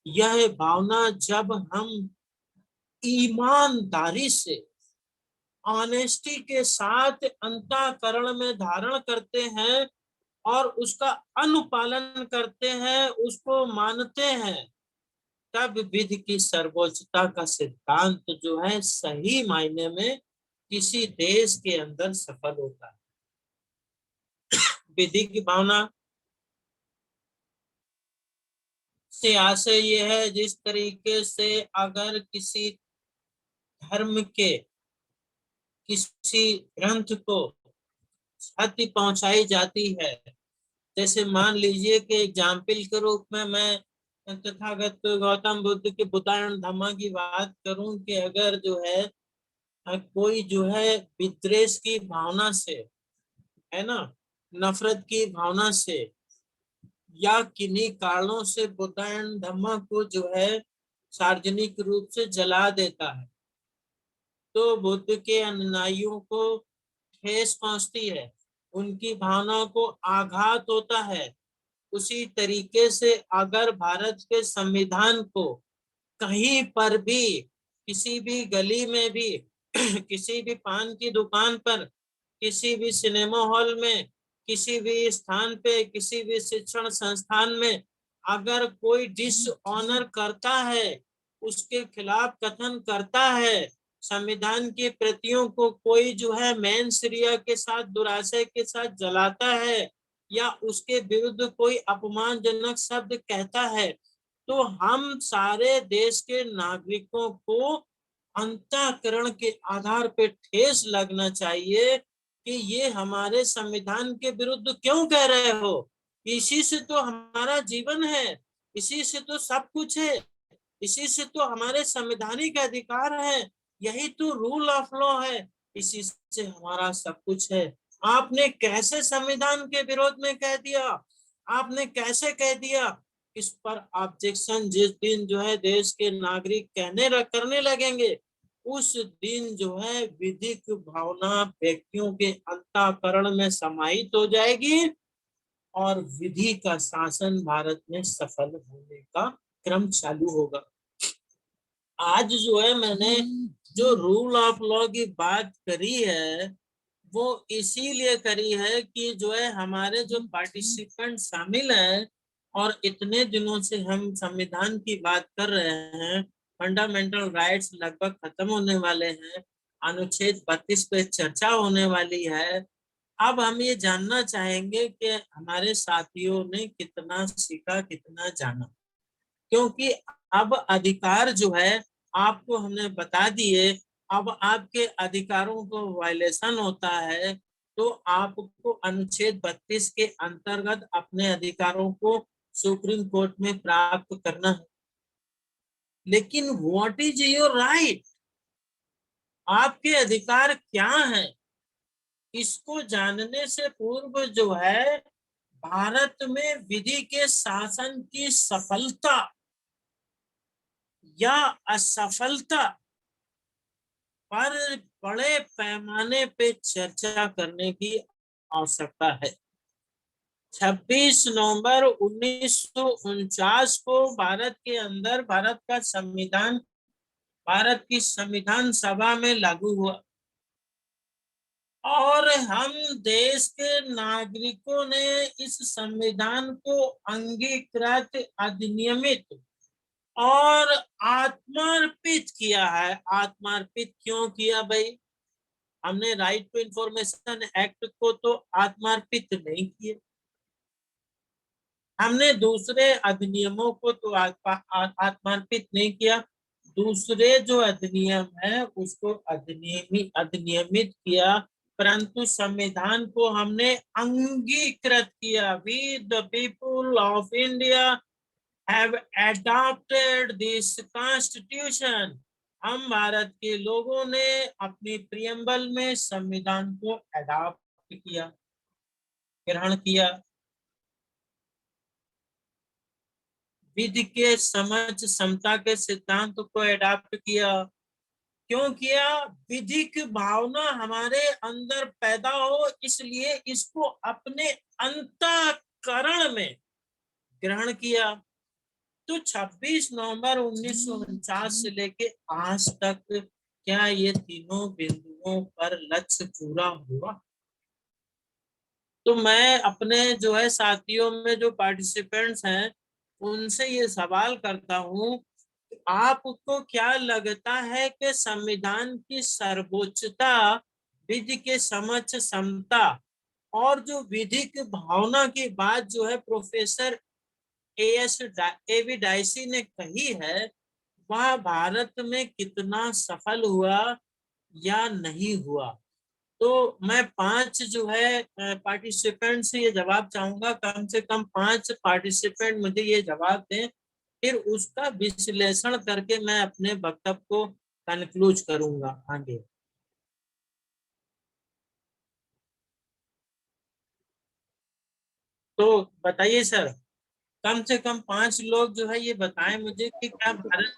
यह भावना जब हम ईमानदारी से ऑनेस्टी के साथ अंतःकरण में धारण करते हैं और उसका अनुपालन करते हैं, उसको मानते हैं, तब विधि की सर्वोच्चता का सिद्धांत जो है सही मायने में किसी देश के अंदर सफल होता है। विधि की भावना से आशय ये है, जिस तरीके से अगर किसी धर्म के किसी ग्रंथ को क्षति पहुंचाई जाती है, जैसे मान लीजिए कि एग्जाम्पल के रूप में मैं तथागत गौतम बुद्ध के बुद्धायन धम्मा की बात करूं कि अगर जो है कोई जो है विद्वेष की भावना से, है ना, नफरत की भावना से या किन्हीं कारणों से बुद्धायन धम्मा को जो है सार्वजनिक रूप से जला देता है, तो बुद्ध के अनुयायियों को ठेस पहुंचती है, उनकी भावनाओं को आघात होता है। उसी तरीके से अगर भारत के संविधान को कहीं पर भी, किसी भी गली में भी किसी भी पान की दुकान पर, किसी भी सिनेमा हॉल में, किसी भी स्थान पे, किसी भी शिक्षण संस्थान में अगर कोई डिसऑनर करता है, उसके खिलाफ कथन करता है, संविधान की प्रतियों को कोई जो है मैन श्रिया के साथ, दुराशय के साथ जलाता है या उसके विरुद्ध कोई अपमानजनक शब्द कहता है, तो हम सारे देश के नागरिकों को अंतःकरण के आधार पे ठेस लगना चाहिए कि ये हमारे संविधान के विरुद्ध क्यों कह रहे हो। इसी से तो हमारा जीवन है, इसी से तो सब कुछ है, इसी से तो हमारे संवैधानिक अधिकार है, यही तो रूल ऑफ लॉ है, इसी से हमारा सब कुछ है। आपने कैसे संविधान के विरोध में कह दिया, आपने कैसे कह दिया, इस पर ऑब्जेक्शन जिस दिन जो है देश के नागरिक करने लगेंगे, उस दिन जो है विधिक भावना व्यक्तियों के अंतःकरण में समाहित हो जाएगी और विधि का शासन भारत में सफल होने का क्रम चालू होगा। आज जो है मैंने जो रूल ऑफ लॉ की बात करी है वो इसीलिए करी है कि जो है हमारे जो पार्टिसिपेंट शामिल हैं और इतने दिनों से हम संविधान की बात कर रहे हैं, फंडामेंटल राइट्स लगभग खत्म होने वाले हैं, अनुच्छेद 32 पे चर्चा होने वाली है। अब हम ये जानना चाहेंगे कि हमारे साथियों ने कितना सीखा, कितना जाना, क्योंकि अब अधिकार जो है आपको हमने बता दिए। अब आपके अधिकारों को वायलेशन होता है तो आपको अनुच्छेद 32 के अंतर्गत अपने अधिकारों को सुप्रीम कोर्ट में प्राप्त करना है। लेकिन व्हाट इज योर राइट, आपके अधिकार क्या हैं, इसको जानने से पूर्व जो है भारत में विधि के शासन की सफलता या असफलता पर बड़े पैमाने पे चर्चा करने की आवश्यकता है। 26 नवंबर 1949 को भारत के अंदर भारत का संविधान भारत की संविधान सभा में लागू हुआ और हम देश के नागरिकों ने इस संविधान को अंगीकृत, अधिनियमित और आत्मार्पित किया है। आत्मार्पित क्यों किया भाई? हमने राइट टू इंफॉर्मेशन एक्ट को तो आत्मार्पित नहीं किया, हमने दूसरे अधिनियमों को तो आत्मार्पित नहीं किया, दूसरे जो अधिनियम है उसको अधिनियमित किया, परंतु संविधान को हमने अंगीकृत किया। We the people of India have adopted this constitution. हम भारत के लोगों ने अपनी प्रियम्बल में संविधान को एडॉप्ट किया, ग्रहण किया। विधि के समझ समता के सिद्धांत को एडॉप्ट किया। क्यों किया? विधिक भावना हमारे अंदर पैदा हो, इसलिए इसको अपने अंतःकरण में ग्रहण किया। तो 26 नवंबर 1949 से लेके आज तक क्या ये तीनों बिंदुओं पर लक्ष्य पूरा हुआ? तो मैं अपने जो है साथियों में जो पार्टिसिपेंट्स हैं उनसे ये सवाल करता हूँ, आपको क्या लगता है कि संविधान की सर्वोच्चता, विधि के समक्ष समता और जो विधिक भावना की बात जो है प्रोफेसर एवी डाइसी ने कही है, वह भारत में कितना सफल हुआ या नहीं हुआ? तो मैं 5 जो है पार्टिसिपेंट से ये जवाब चाहूंगा, कम से कम 5 पार्टिसिपेंट मुझे ये जवाब दें, फिर उसका विश्लेषण करके मैं अपने वक्तव्य को कंक्लूज करूंगा आगे। तो बताइए सर, कम से कम 5 लोग जो है ये बताएं मुझे कि क्या भारत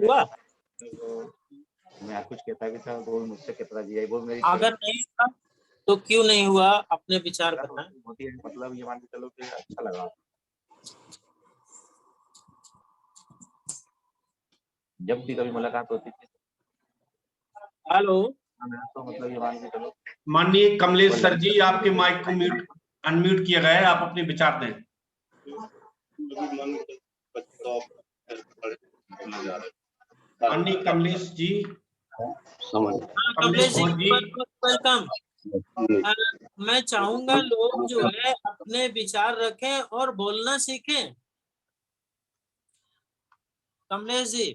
हुआ? मैं कुछ कहता भी था, वो मुझसे कहता जी वो मेरी अगर नहीं हुआ तो क्यों नहीं हुआ, अपने विचार बताएं। मतलब ये मान के चलो कि अच्छा लगा जब भी कभी मुलाकात होती थी। हेलो, तो मतलब ये मान के चलो। माननीय कमलेश सर जी, आपके माइक को अनम्यूट किया गया है, आप अपने विचार दें। माननीय कमलेश जी, कमलेश जी वेलकम। मैं चाहूंगा लोग जो है अपने विचार रखें और बोलना सीखें। कमलेश जी,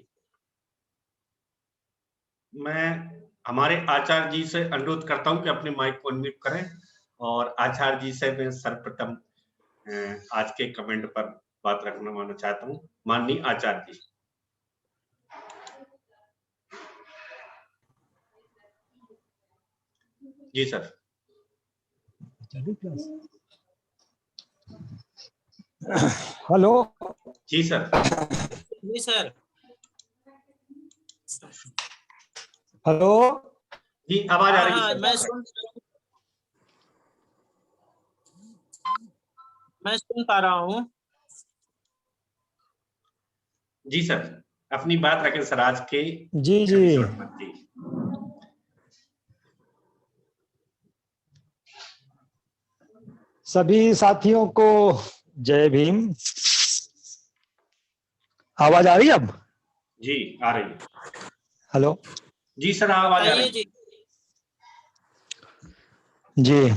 मैं हमारे आचार्य जी से अनुरोध करता हूं कि अपने माइक को अनम्यूट करें और आचार्य जी से मैं सर्वप्रथम आज के कमेंट पर बात रखना मानना चाहता हूं। माननीय आचार्य जी। जी सर। हेलो। जी सर। जी सर। हेलो जी, आवाज आ रही है हाँ, सर। मैं सुन पा रहा हूँ। जी सर, अपनी बात रखें सर आज के। जी जी सभी साथियों को जय भीम। आवाज आ रही है अब? जी आ रही है। हेलो। जी सर, आवाज आ रही है। जी,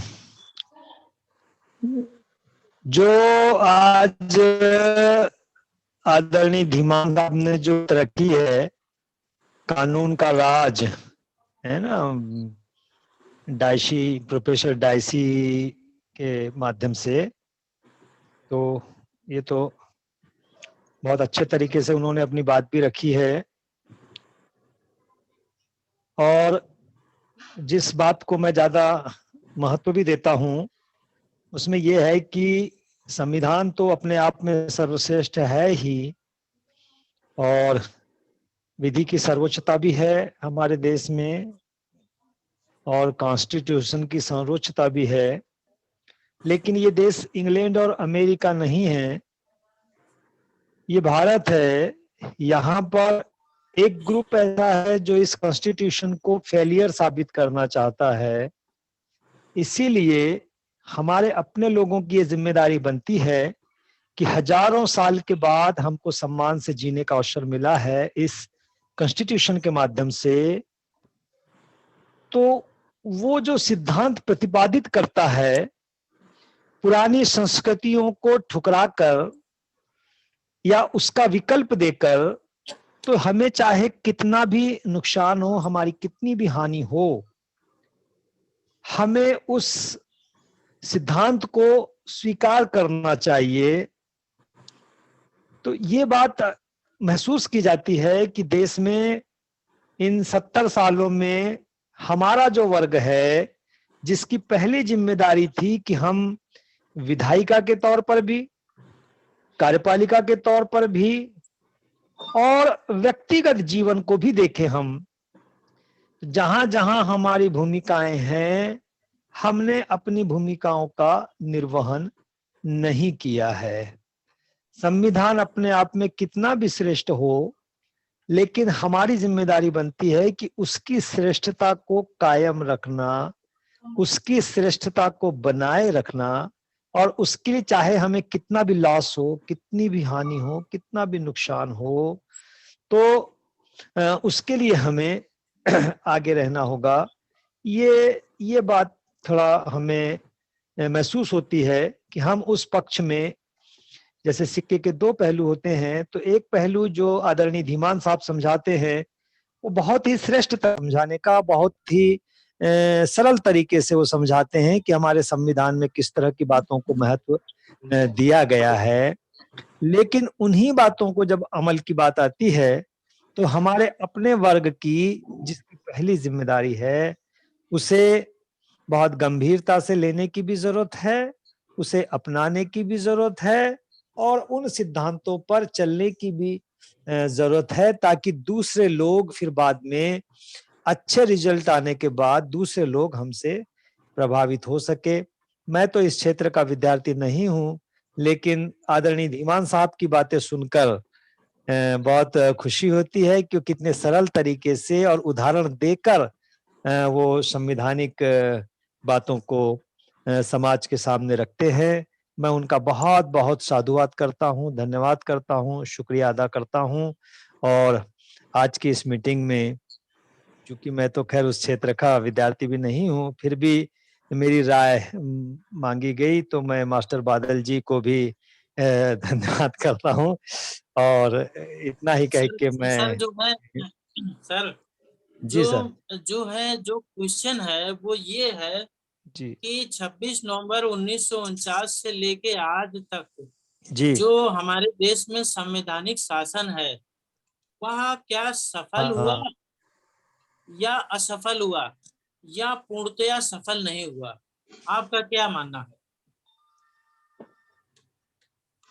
जो आज आदरणीय धीमान साहब ने जो तरक्की है, कानून का राज है ना, डाइसी, प्रोफेसर डाइसी के माध्यम से, तो ये तो बहुत अच्छे तरीके से उन्होंने अपनी बात भी रखी है। और जिस बात को मैं ज्यादा महत्व भी देता हूं उसमें यह है कि संविधान तो अपने आप में सर्वश्रेष्ठ है ही, और विधि की सर्वोच्चता भी है हमारे देश में, और कॉन्स्टिट्यूशन की सर्वोच्चता भी है। लेकिन ये देश इंग्लैंड और अमेरिका नहीं है, ये भारत है। यहाँ पर एक ग्रुप ऐसा है जो इस कॉन्स्टिट्यूशन को फेलियर साबित करना चाहता है। इसीलिए हमारे अपने लोगों की ये जिम्मेदारी बनती है कि हजारों साल के बाद हमको सम्मान से जीने का अवसर मिला है इस कॉन्स्टिट्यूशन के माध्यम से। तो वो जो सिद्धांत प्रतिपादित करता है पुरानी संस्कृतियों को ठुकराकर या उसका विकल्प देकर, तो हमें चाहे कितना भी नुकसान हो, हमारी कितनी भी हानि हो, हमें उस सिद्धांत को स्वीकार करना चाहिए। तो ये बात महसूस की जाती है कि देश में इन 70 सालों में हमारा जो वर्ग है, जिसकी पहली जिम्मेदारी थी कि हम विधायिका के तौर पर भी, कार्यपालिका के तौर पर भी और व्यक्तिगत जीवन को भी देखें, हम जहां जहां हमारी भूमिकाएं हैं हमने अपनी भूमिकाओं का निर्वहन नहीं किया है। संविधान अपने आप में कितना भी श्रेष्ठ हो, लेकिन हमारी जिम्मेदारी बनती है कि उसकी श्रेष्ठता को कायम रखना, उसकी श्रेष्ठता को बनाए रखना, और उसके लिए चाहे हमें कितना भी लॉस हो, कितनी भी हानि हो, कितना भी नुकसान हो, तो उसके लिए हमें आगे रहना होगा। ये बात थोड़ा हमें महसूस होती है कि हम उस पक्ष में, जैसे सिक्के के दो पहलू होते हैं, तो एक पहलू जो आदरणीय धीमान साहब समझाते हैं वो बहुत ही श्रेष्ठ समझाने का, बहुत ही सरल तरीके से वो समझाते हैं कि हमारे संविधान में किस तरह की बातों को महत्व दिया गया है। लेकिन उन्हीं बातों को जब अमल की बात आती है तो हमारे अपने वर्ग की जिसकी पहली जिम्मेदारी है उसे बहुत गंभीरता से लेने की भी जरूरत है, उसे अपनाने की भी जरूरत है, और उन सिद्धांतों पर चलने की भी जरूरत है, ताकि दूसरे लोग फिर बाद में अच्छे रिजल्ट आने के बाद दूसरे लोग हमसे प्रभावित हो सके। मैं तो इस क्षेत्र का विद्यार्थी नहीं हूं, लेकिन आदरणीय धीमान साहब की बातें सुनकर बहुत खुशी होती है कि कितने सरल तरीके से और उदाहरण देकर वो संवैधानिक बातों को समाज के सामने रखते हैं। मैं उनका बहुत बहुत साधुवाद करता हूं, धन्यवाद करता हूं, शुक्रिया अदा करता हूं। और आज की इस मीटिंग में, चूंकि मैं तो खैर उस क्षेत्र का विद्यार्थी भी नहीं हूं, फिर भी मेरी राय मांगी गई तो मैं मास्टर बादल जी को भी धन्यवाद करता हूं। और इतना ही कह के मैं सर जो है सर जी सर जो क्वेश्चन है वो ये है जी कि 26 नवंबर 1949 से लेके आज तक जी जो हमारे देश में संवैधानिक शासन है वह क्या सफल हुआ हाँ। या असफल हुआ या पूर्णतया सफल नहीं हुआ, आपका क्या मानना है?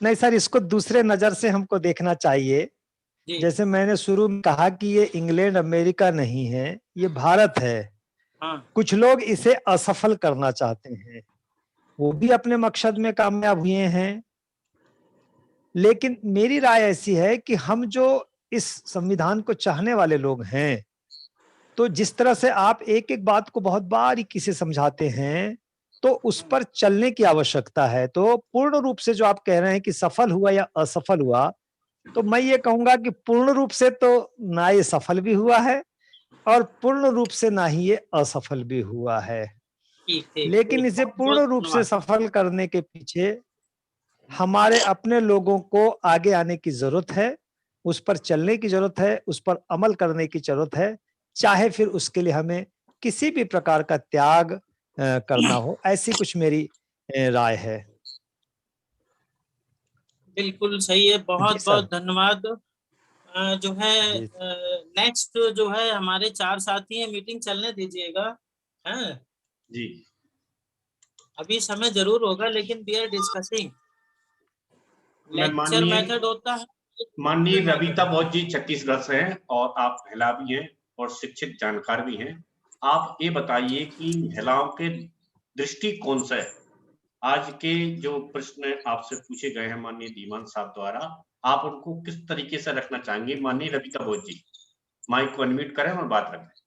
नहीं सर, इसको दूसरे नजर से हमको देखना चाहिए। जी जैसे मैंने शुरू में कहा कि ये इंग्लैंड अमेरिका नहीं है, ये भारत है। हाँ कुछ लोग इसे असफल करना चाहते हैं, वो भी अपने मकसद में कामयाब हुए हैं। लेकिन मेरी राय ऐसी है कि हम जो इस संविधान को चाहने वाले लोग हैं, तो जिस तरह से आप एक एक बात को बहुत बारीकी से समझाते हैं, तो उस पर चलने की आवश्यकता है। तो पूर्ण रूप से जो आप कह रहे हैं कि सफल हुआ या असफल हुआ, तो मैं ये कहूंगा कि पूर्ण रूप से तो ना ये सफल भी हुआ है और पूर्ण रूप से ना ही ये असफल भी हुआ है। ठीक ठीक लेकिन ठीक, इसे बहुत बहुत पूर्ण रूप से धन्यवाद। सफल करने के पीछे हमारे अपने लोगों को आगे आने की जरूरत है, उस पर चलने की जरूरत है, उस पर अमल करने की जरूरत है, चाहे फिर उसके लिए हमें किसी भी प्रकार का त्याग करना हो। ऐसी कुछ मेरी राय है। बिल्कुल सही है, जी बहुत सर। बहुत धन्यवाद। जो है जी नेक्स्ट जो है हमारे 4 साथी हैं, मीटिंग चलने दीजिएगा। हैं जी अभी समय जरूर होगा, लेकिन वी आर डिस्कसिंग मैं लेक्चर मेथड होता है। माननीय रविता बोस जी छत्तीसगढ़ से हैं और आप महिला भी हैं और शिक्षित जानकार भी हैं। आप ये बताइए कि महिलाओं के दृष्टिकोण से आज के जो प्रश्न आपसे पूछे गए हैं माननीय धीमान साहब द्वारा, आप उनको किस तरीके से रखना चाहेंगे? माननीय रविता बोस जी, माइक को अनम्यूट करें और बात रखें।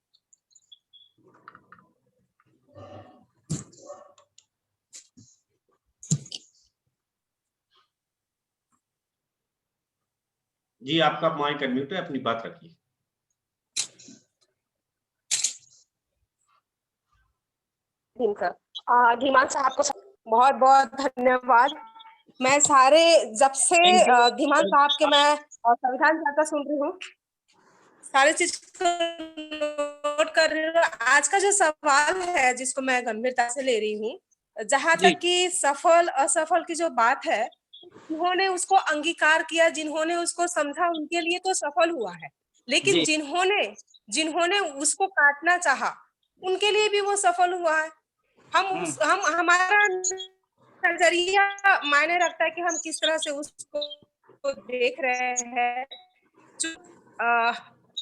जी आपका माइक अनम्यूट है, अपनी बात रखिए। धीमान साहब को बहुत बहुत धन्यवाद। मैं सारे जब से Thank you. धीमान साहब के मैं संविधान चर्चा सुन रही हूँ, सारे चीज को नोट कर रही हूँ। आज का जो सवाल है जिसको मैं गंभीरता से ले रही हूँ, जहां जी। तक कि सफल असफल की जो बात है, जिन्होंने उसको अंगीकार किया, जिन्होंने उसको समझा, उनके लिए तो सफल हुआ है। लेकिन जी। जिन्होंने उसको काटना चाहा, उनके लिए भी वो सफल हुआ है। हम हमारा नजरिया मायने रखता है कि हम किस तरह से उसको देख रहे हैं।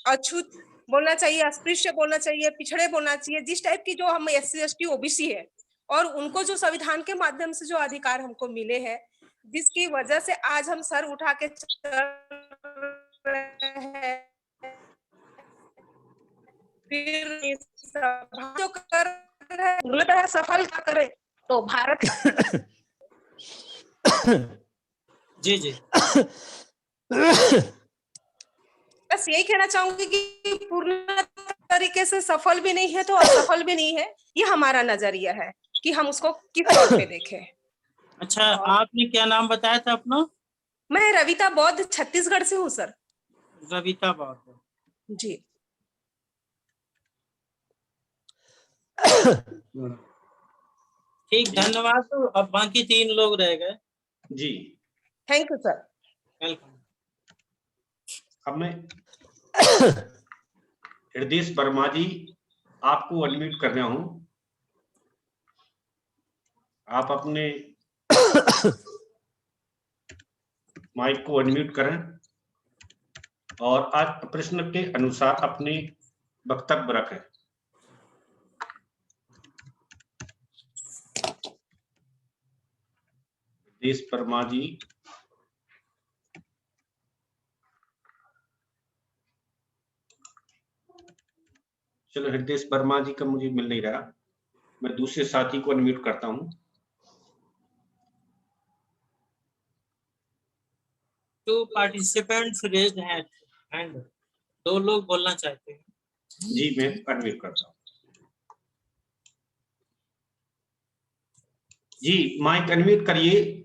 अछूत बोलना चाहिए, अस्पृश्य बोलना चाहिए, पिछड़े बोलना चाहिए, जिस टाइप की जो हम SC ST OBC है, और उनको जो संविधान के माध्यम से जो अधिकार हमको मिले हैं, जिसकी वजह से आज हम सर उठा के चल रहे हैं, फिर सभा जो कर रहे हैं, पूर्णतः सफल क्या करे तो भारत जी जी बस यही कहना चाहूंगी कि पूर्ण तरीके से सफल भी नहीं है तो असफल भी नहीं है। ये हमारा नजरिया है कि हम उसको किस तौर पे देखें। अच्छा, आपने क्या नाम बताया था अपना? मैं रविता बौद्ध छत्तीसगढ़ से हूँ सर। रविता बौद्ध जी। ठीक, धन्यवाद। तो अब बाकी 3 लोग रह गए। जी थैंक यू सर। वेलकम। अब मैं हृदय वर्मा जी आपको अनम्यूट कर रहा हूं। आप अपने माइक को अनम्यूट करें और आज प्रश्न के अनुसार अपने वक्तव्य रखें। हृदय वर्मा जी, चलो हृदय वर्मा जी का मुझे मिल नहीं रहा, मैं दूसरे साथी को अनम्यूट करता हूं। टू पार्टिसिपेंट्स रेज्ड हैंड, 2 लोग बोलना चाहते हैं। जी मैं अनम्यूट करता हूं। जी माइक अनम्यूट करिए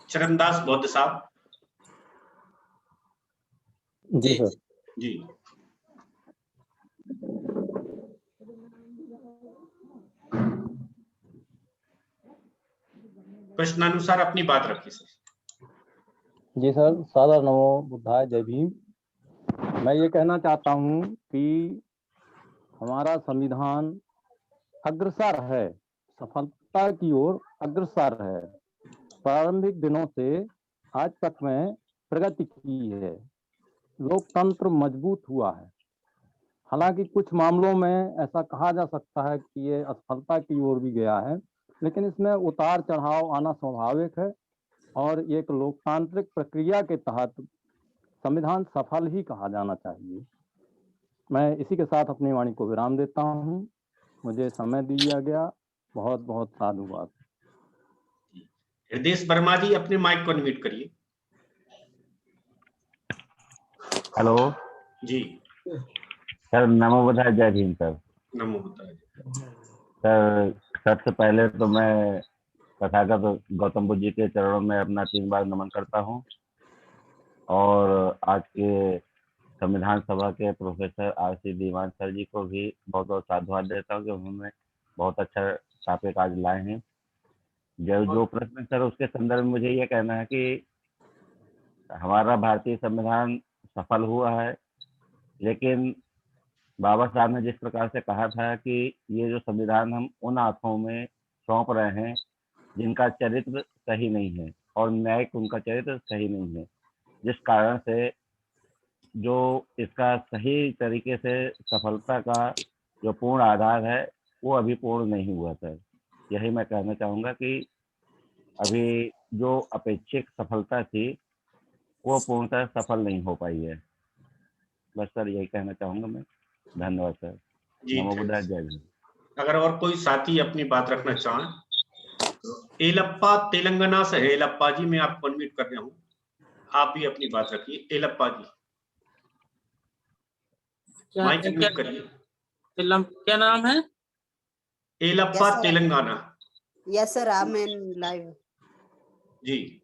चरणदास बौद्ध साहब। जी सर। जी प्रश्नानुसार अपनी बात रखिए सर। जी सर, सादर नमो बुद्धाय, जय भीम। मैं ये कहना चाहता हूँ कि हमारा संविधान अग्रसर है, सफलता की ओर अग्रसर है। प्रारंभिक दिनों से आज तक में प्रगति की है, लोकतंत्र मजबूत हुआ है। हालांकि कुछ मामलों में ऐसा कहा जा सकता है कि ये असफलता की ओर भी गया है, लेकिन इसमें उतार चढ़ाव आना स्वाभाविक है और एक लोकतांत्रिक प्रक्रिया के तहत संविधान सफल ही कहा जाना चाहिए। मैं इसी के साथ अपनी वाणी को विराम देता हूँ। मुझे समय दिया गया, बहुत बहुत साधुवाद। हृदय वर्मा जी अपने माइक को अनम्यूट करिए। हेलो जी सर, नमो बुद्धाय, जय भीम सर। नमो बुद्धाय। सर सबसे पहले तो मैं तथागत गौतम बुद्ध जी के चरणों में अपना 3 बार नमन करता हूँ और आज के संविधान सभा के प्रोफेसर आर.सी. दीवान सर जी को भी बहुत बहुत साधुवाद देता हूँ कि उन्होंने बहुत अच्छा टॉपिक आज लाए हैं। जो प्रश्न सर उसके संदर्भ में मुझे ये कहना है कि हमारा भारतीय संविधान सफल हुआ है, लेकिन बाबा साहब ने जिस प्रकार से कहा था कि ये जो संविधान हम उन हाथों में सौंप रहे हैं जिनका चरित्र सही नहीं है और न्यायिक उनका चरित्र सही नहीं है, जिस कारण से जो इसका सही तरीके से सफलता का जो पूर्ण आधार है वो अभी पूर्ण नहीं हुआ सर। यही मैं कहना चाहूँगा कि अभी जो अपेक्षित सफलता थी वो पूर्णतः सफल नहीं हो पाई है। बस सर यही कहना चाहूँगा मैं। धन्यवाद सर। जी नमो बुद्धाय, जय भीम। अगर और कोई साथी अपनी बात रखना चाहें तो एलप्पा तेलंगाना से है। एलप्पा जी मैं आपको अनम्यूट कर रहा हूँ, आप भी अपनी बात रखिए। एलप्पा जी माइक अनम्यूट करिए। क्या नाम है? एलप्पा Telangana. Yes sir, I am in live. जी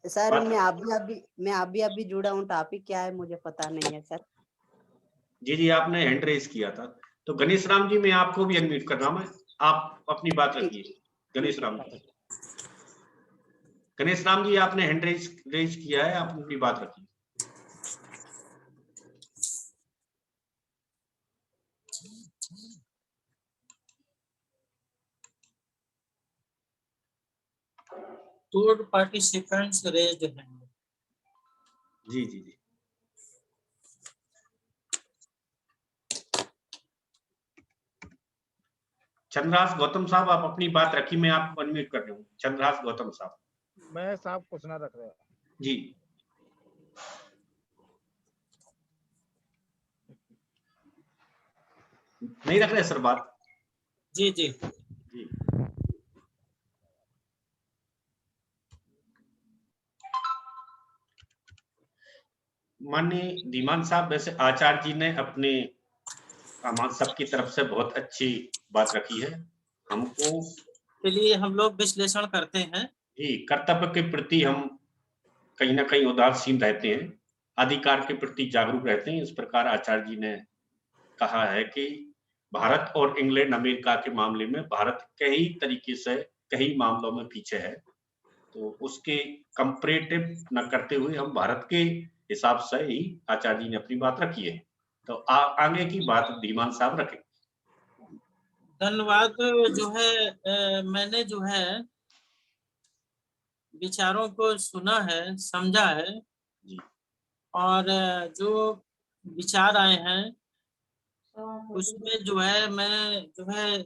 सर मैं अभी जुड़ा हूँ। टॉपिक क्या है मुझे पता नहीं है सर। जी जी आपने हैंड रेज किया था। तो गणेश राम जी मैं आपको भी अनम्यूट कर रहा हूँ, आप अपनी बात रखिए। गणेश राम जी, गणेश राम जी आपने हैंड रेज किया है, आप अपनी बात रखिए। Two participants raised hand. जी जी जी चंद्रहास गौतम साहब आप अपनी बात रखिए, मैं आपको अनम्यूट कर रहा हूँ। चंद्रहास गौतम साहब। मैं साहब कुछ ना रख रहा। जी नहीं रख रहे सर बात? जी जी जी माननीय धीमान साहब, वैसे आचार्य जी ने अपने हम सबकी तरफ से बहुत अच्छी बात रखी है। हमको चलिए हम लोग विश्लेषण करते हैं। जी कर्तव्य के प्रति हम कहीं ना कहीं उदासीन रहते हैं, अधिकार के प्रति जागरूक रहते हैं। इस प्रकार आचार्य जी ने कहा है कि भारत और इंग्लैंड अमेरिका के मामले में भारत कई तरीके से कई मामलों में पीछे है, तो उसके कंपैरेटिव न करते हुए हम भारत के हिसाब से ही आचार्य जी ने अपनी बात रखी है। तो आगे की बात धीमान साहब रखें। धन्यवाद। जो है मैंने जो है विचारों को सुना है, समझा है, जी और जो विचार आए हैं उसमें जो है मैं जो है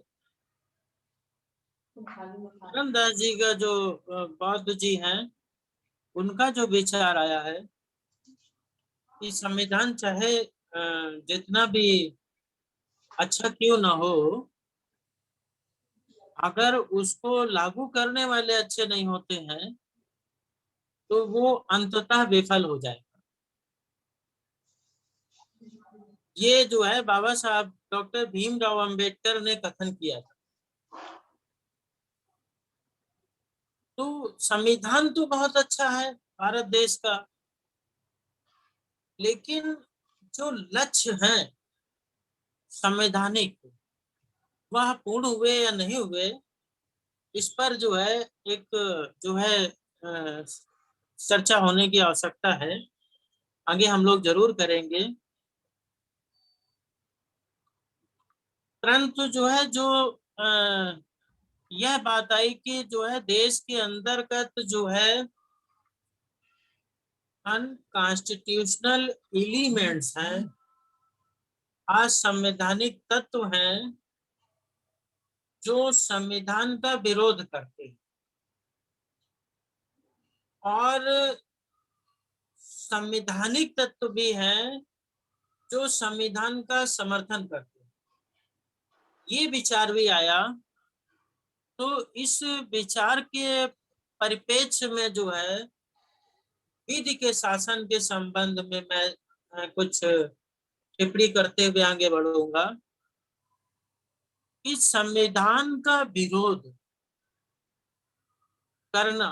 धर्मदास जी का जो बौद्ध जी हैं उनका जो विचार आया है कि संविधान चाहे जितना भी अच्छा क्यों ना हो, अगर उसको लागू करने वाले अच्छे नहीं होते हैं तो वो अंततः विफल हो जाएगा। ये जो है बाबा साहब डॉक्टर भीमराव अंबेडकर ने कथन किया था। तो संविधान तो बहुत अच्छा है भारत देश का, लेकिन जो लक्ष्य हैं संवैधानिक वह पूर्ण हुए या नहीं हुए, इस पर जो है एक जो है चर्चा होने की आवश्यकता है। आगे हम लोग जरूर करेंगे, परंतु जो है जो यह बात आई कि जो है देश के अंतर्गत जो है अनकॉन्स्टिट्यूशनल एलिमेंट्स हैं, असंवैधानिक तत्व हैं जो संविधान का विरोध करते हैं, और संवैधानिक तत्व भी हैं जो संविधान का समर्थन करते हैं। ये विचार भी आया। तो इस विचार के परिप्रेक्ष्य में जो है विधि के शासन के संबंध में मैं कुछ टिप्पणी करते हुए आगे बढ़ूंगा कि संविधान का विरोध करना,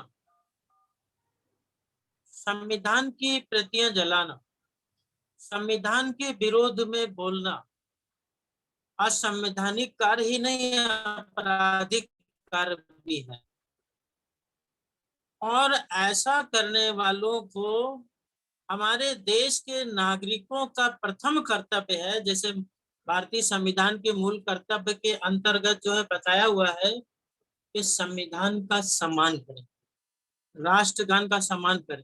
संविधान की प्रतियां जलाना, संविधान के विरोध में बोलना असंवैधानिक कार्य ही नहीं है, आपराधिक कार्य भी है। और ऐसा करने वालों को हमारे देश के नागरिकों का प्रथम कर्तव्य है, जैसे भारतीय संविधान के मूल कर्तव्य के अंतर्गत जो है बताया हुआ है कि संविधान का सम्मान करें, राष्ट्रगान का सम्मान करें,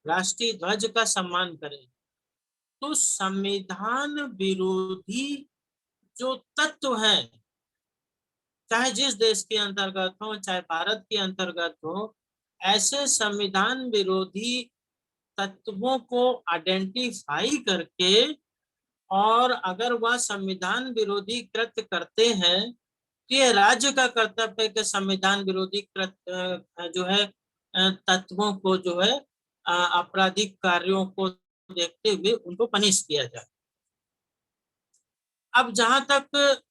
राष्ट्रीय ध्वज का सम्मान करें। तो संविधान विरोधी जो तत्व है, चाहे जिस देश के अंतर्गत हो, चाहे भारत के अंतर्गत हो, ऐसे संविधान विरोधी तत्वों को आइडेंटिफाई करके, और अगर वह संविधान विरोधी कृत्य करते हैं तो ये राज्य का कर्तव्य है कि संविधान विरोधी कृत्य जो है तत्वों को जो है आपराधिक कार्यों को देखते हुए उनको पनिश किया जाए। अब जहां तक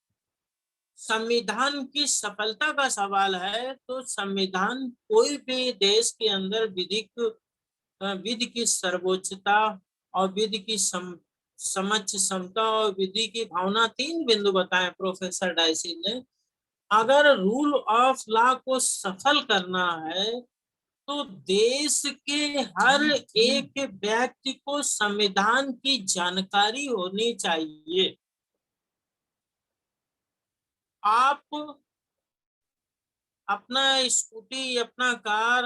संविधान की सफलता का सवाल है, तो संविधान कोई भी देश के अंदर विधि की सर्वोच्चता और विधि की समझ समता और विधि की भावना, तीन बिंदु बताए प्रोफेसर डायसी ने। अगर रूल ऑफ लॉ को सफल करना है तो देश के हर एक व्यक्ति को संविधान की जानकारी होनी चाहिए। आप अपना स्कूटी, अपना कार,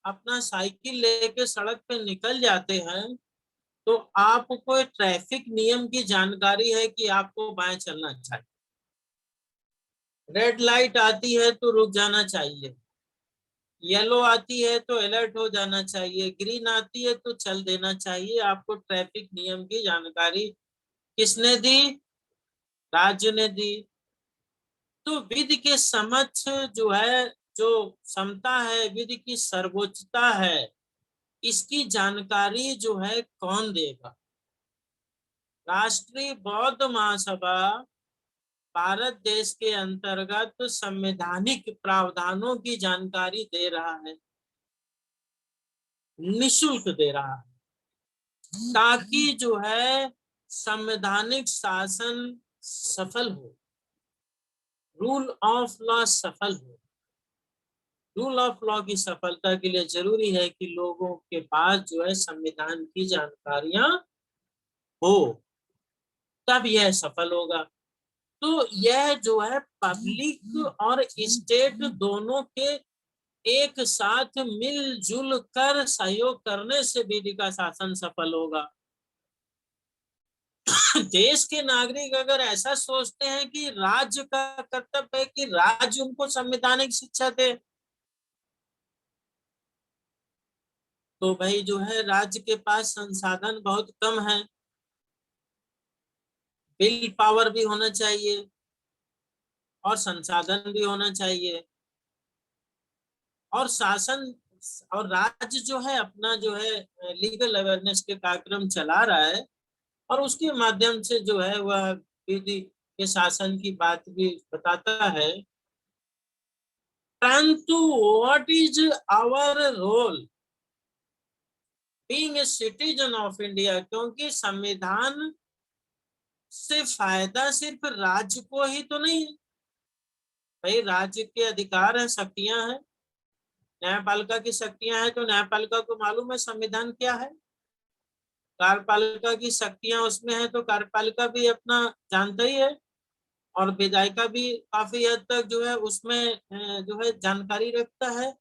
अपना साइकिल लेके सड़क पे निकल जाते हैं तो आपको ट्रैफिक नियम की जानकारी है कि आपको बाएं चलना चाहिए, रेड लाइट आती है तो रुक जाना चाहिए, येलो आती है तो अलर्ट हो जाना चाहिए, ग्रीन आती है तो चल देना चाहिए। आपको ट्रैफिक नियम की जानकारी किसने दी? राज्य ने दी। तो विधि के समक्ष जो है, जो समता है, विधि की सर्वोच्चता है, इसकी जानकारी जो है कौन देगा? राष्ट्रीय बौद्ध महासभा भारत देश के अंतर्गत संवैधानिक प्रावधानों की जानकारी दे रहा है, निशुल्क दे रहा है, ताकि जो है संवैधानिक शासन सफल हो, रूल ऑफ लॉ सफल हो। रूल ऑफ लॉ की सफलता के लिए जरूरी है कि लोगों के पास जो है संविधान की जानकारियां हो, तब यह सफल होगा। तो यह जो है पब्लिक और स्टेट दोनों के एक साथ मिलजुल कर सहयोग करने से विधि का शासन सफल होगा। देश के नागरिक अगर ऐसा सोचते हैं कि राज्य का कर्तव्य है कि राज्य उनको संवैधानिक शिक्षा दे, तो भाई जो है राज्य के पास संसाधन बहुत कम है। विल पावर भी होना चाहिए और संसाधन भी होना चाहिए, और शासन और राज्य जो है अपना जो है लीगल अवेयरनेस के कार्यक्रम चला रहा है, और उसके माध्यम से जो है वह विधि के शासन की बात भी बताता है। परंतु what is our role being a citizen of India? क्योंकि संविधान से फायदा सिर्फ राज्य को ही तो नहीं है भाई। राज्य के अधिकार है, शक्तियां हैं, न्यायपालिका की शक्तियां हैं, तो न्यायपालिका को मालूम है संविधान क्या है। कार्यपालिका की शक्तियां उसमें है, तो कार्यपालिका भी अपना जानता ही है, और विधायिका भी काफी हद तक जो है उसमें जो है जानकारी रखता है।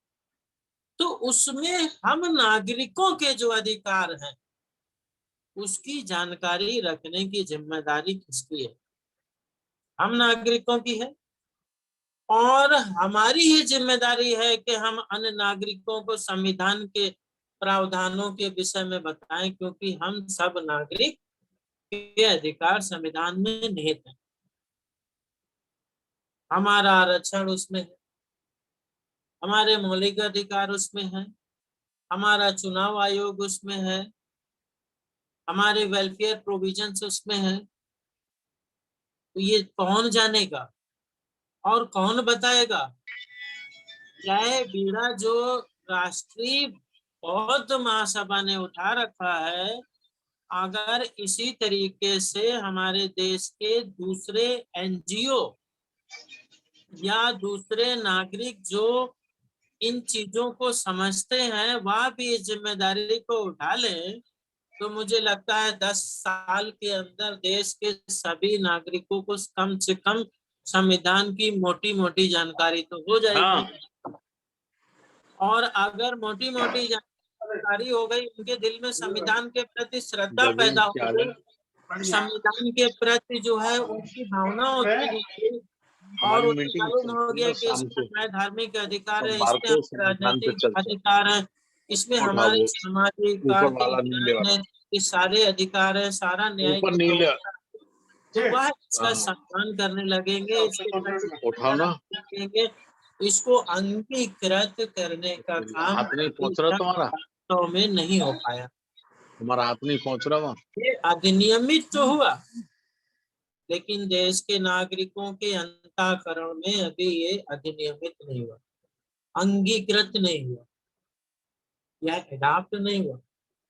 तो उसमें हम नागरिकों के जो अधिकार हैं उसकी जानकारी रखने की जिम्मेदारी किसकी है? हम नागरिकों की है, और हमारी ही जिम्मेदारी है कि हम अन्य नागरिकों को संविधान के प्रावधानों के विषय में बताएं, क्योंकि हम सब नागरिक के अधिकार संविधान में निहित हैं। हमारा आरक्षण उसमें है, हमारे मौलिक अधिकार उसमें है, हमारा चुनाव आयोग उसमें है, हमारे वेलफेयर प्रोविजंस उसमें है। तो ये कौन जानेगा और कौन बताएगा? यह बीड़ा जो राष्ट्रीय बौद्ध महासभा ने उठा रखा है, अगर इसी तरीके से हमारे देश के दूसरे एनजीओ या दूसरे नागरिक जो इन चीजों को समझते हैं वह भी इस जिम्मेदारी को उठा लें, तो मुझे लगता है 10 साल के अंदर देश के सभी नागरिकों को कम से कम संविधान की मोटी मोटी जानकारी तो हो जाएगी। और अगर मोटी मोटी जानकारी हो गई, उनके दिल में संविधान के प्रति श्रद्धा पैदा हो गई, संविधान के प्रति जो है उनकी भावना उत्पन्न हो गई, और उन्हें मालूम हो गया कि इसमें हमारे धार्मिक अधिकार है, इसमें हमारे राजनीतिक अधिकार है, इसमें हमारे सामाजिक आर्थिक ये सारे अधिकार है, सारा न्याय तो वह इसका सम्मान करने लगेंगे, इसके लगेंगे। इसको अंगीकृत करने का काम वास्तव में नहीं हो पाया। हमारा हाथ नहीं पहुंच रहा। ये अधिनियमित तो हुआ, लेकिन देश के नागरिकों के अंतःकरण में अभी ये अधिनियमित नहीं हुआ, अंगीकृत नहीं हुआ, यह एडॉप्ट नहीं हुआ।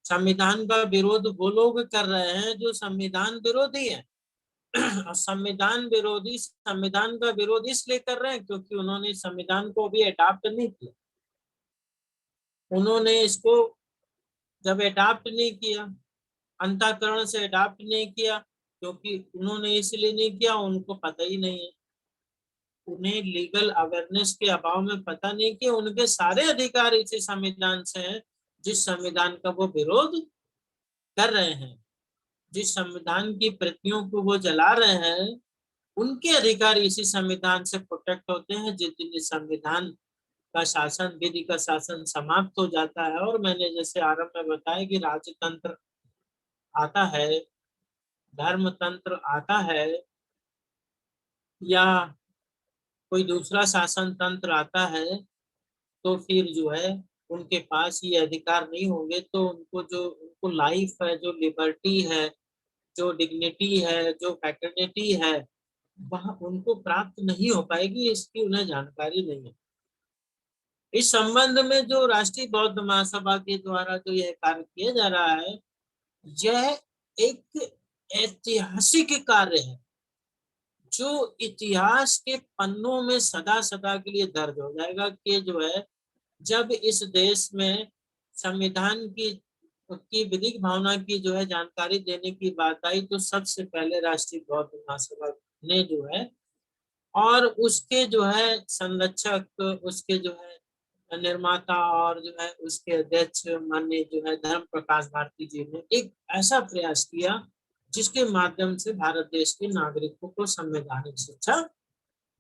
संविधान का विरोध वो लोग कर रहे हैं जो संविधान विरोधी है, और संविधान का विरोध इसलिए कर रहे हैं क्योंकि उन्होंने संविधान को भी एडॉप्ट नहीं किया। उन्होंने इसको जब एडॉप्ट नहीं किया, अंतःकरण से एडॉप्ट नहीं किया, क्योंकि उन्होंने इसलिए नहीं किया, उनको पता ही नहीं है, उन्हें लीगल अवेयरनेस के अभाव में पता नहीं कि उनके सारे अधिकार इसी संविधान से हैं जिस संविधान का वो विरोध कर रहे हैं। जिस संविधान की प्रतियों को वो जला रहे हैं, उनके अधिकार इसी संविधान से प्रोटेक्ट होते हैं। जिस दिन संविधान का शासन, विधि का शासन समाप्त हो जाता है, और मैंने जैसे आरंभ में बताया कि राजतंत्र आता है, धर्मतंत्र आता है, या कोई दूसरा शासन तंत्र आता है तो फिर जो है उनके पास ये अधिकार नहीं होंगे, तो उनको लाइफ है, जो लिबर्टी है, जो डिग्निटी है, जो फैटर्निटी है, वह उनको प्राप्त नहीं हो पाएगी, इसकी उन्हें जानकारी नहीं है। इस संबंध में जो राष्ट्रीय बौद्ध महासभा के द्वारा जो यह कार्य किया जा रहा है, यह एक ऐतिहासिक कार्य है जो इतिहास के पन्नों में सदा सदा के लिए दर्ज हो जाएगा कि जो है जब इस देश में संविधान की विधिक भावना की जो है जानकारी देने की बात आई, तो सबसे पहले राष्ट्रीय बौद्ध महासभा ने जो है, और उसके जो है संरक्षक, उसके जो है निर्माता और जो है उसके अध्यक्ष माननीय जो है धर्म प्रकाश भारती जी ने एक ऐसा प्रयास किया जिसके माध्यम से भारत देश के नागरिकों को संवैधानिक शिक्षा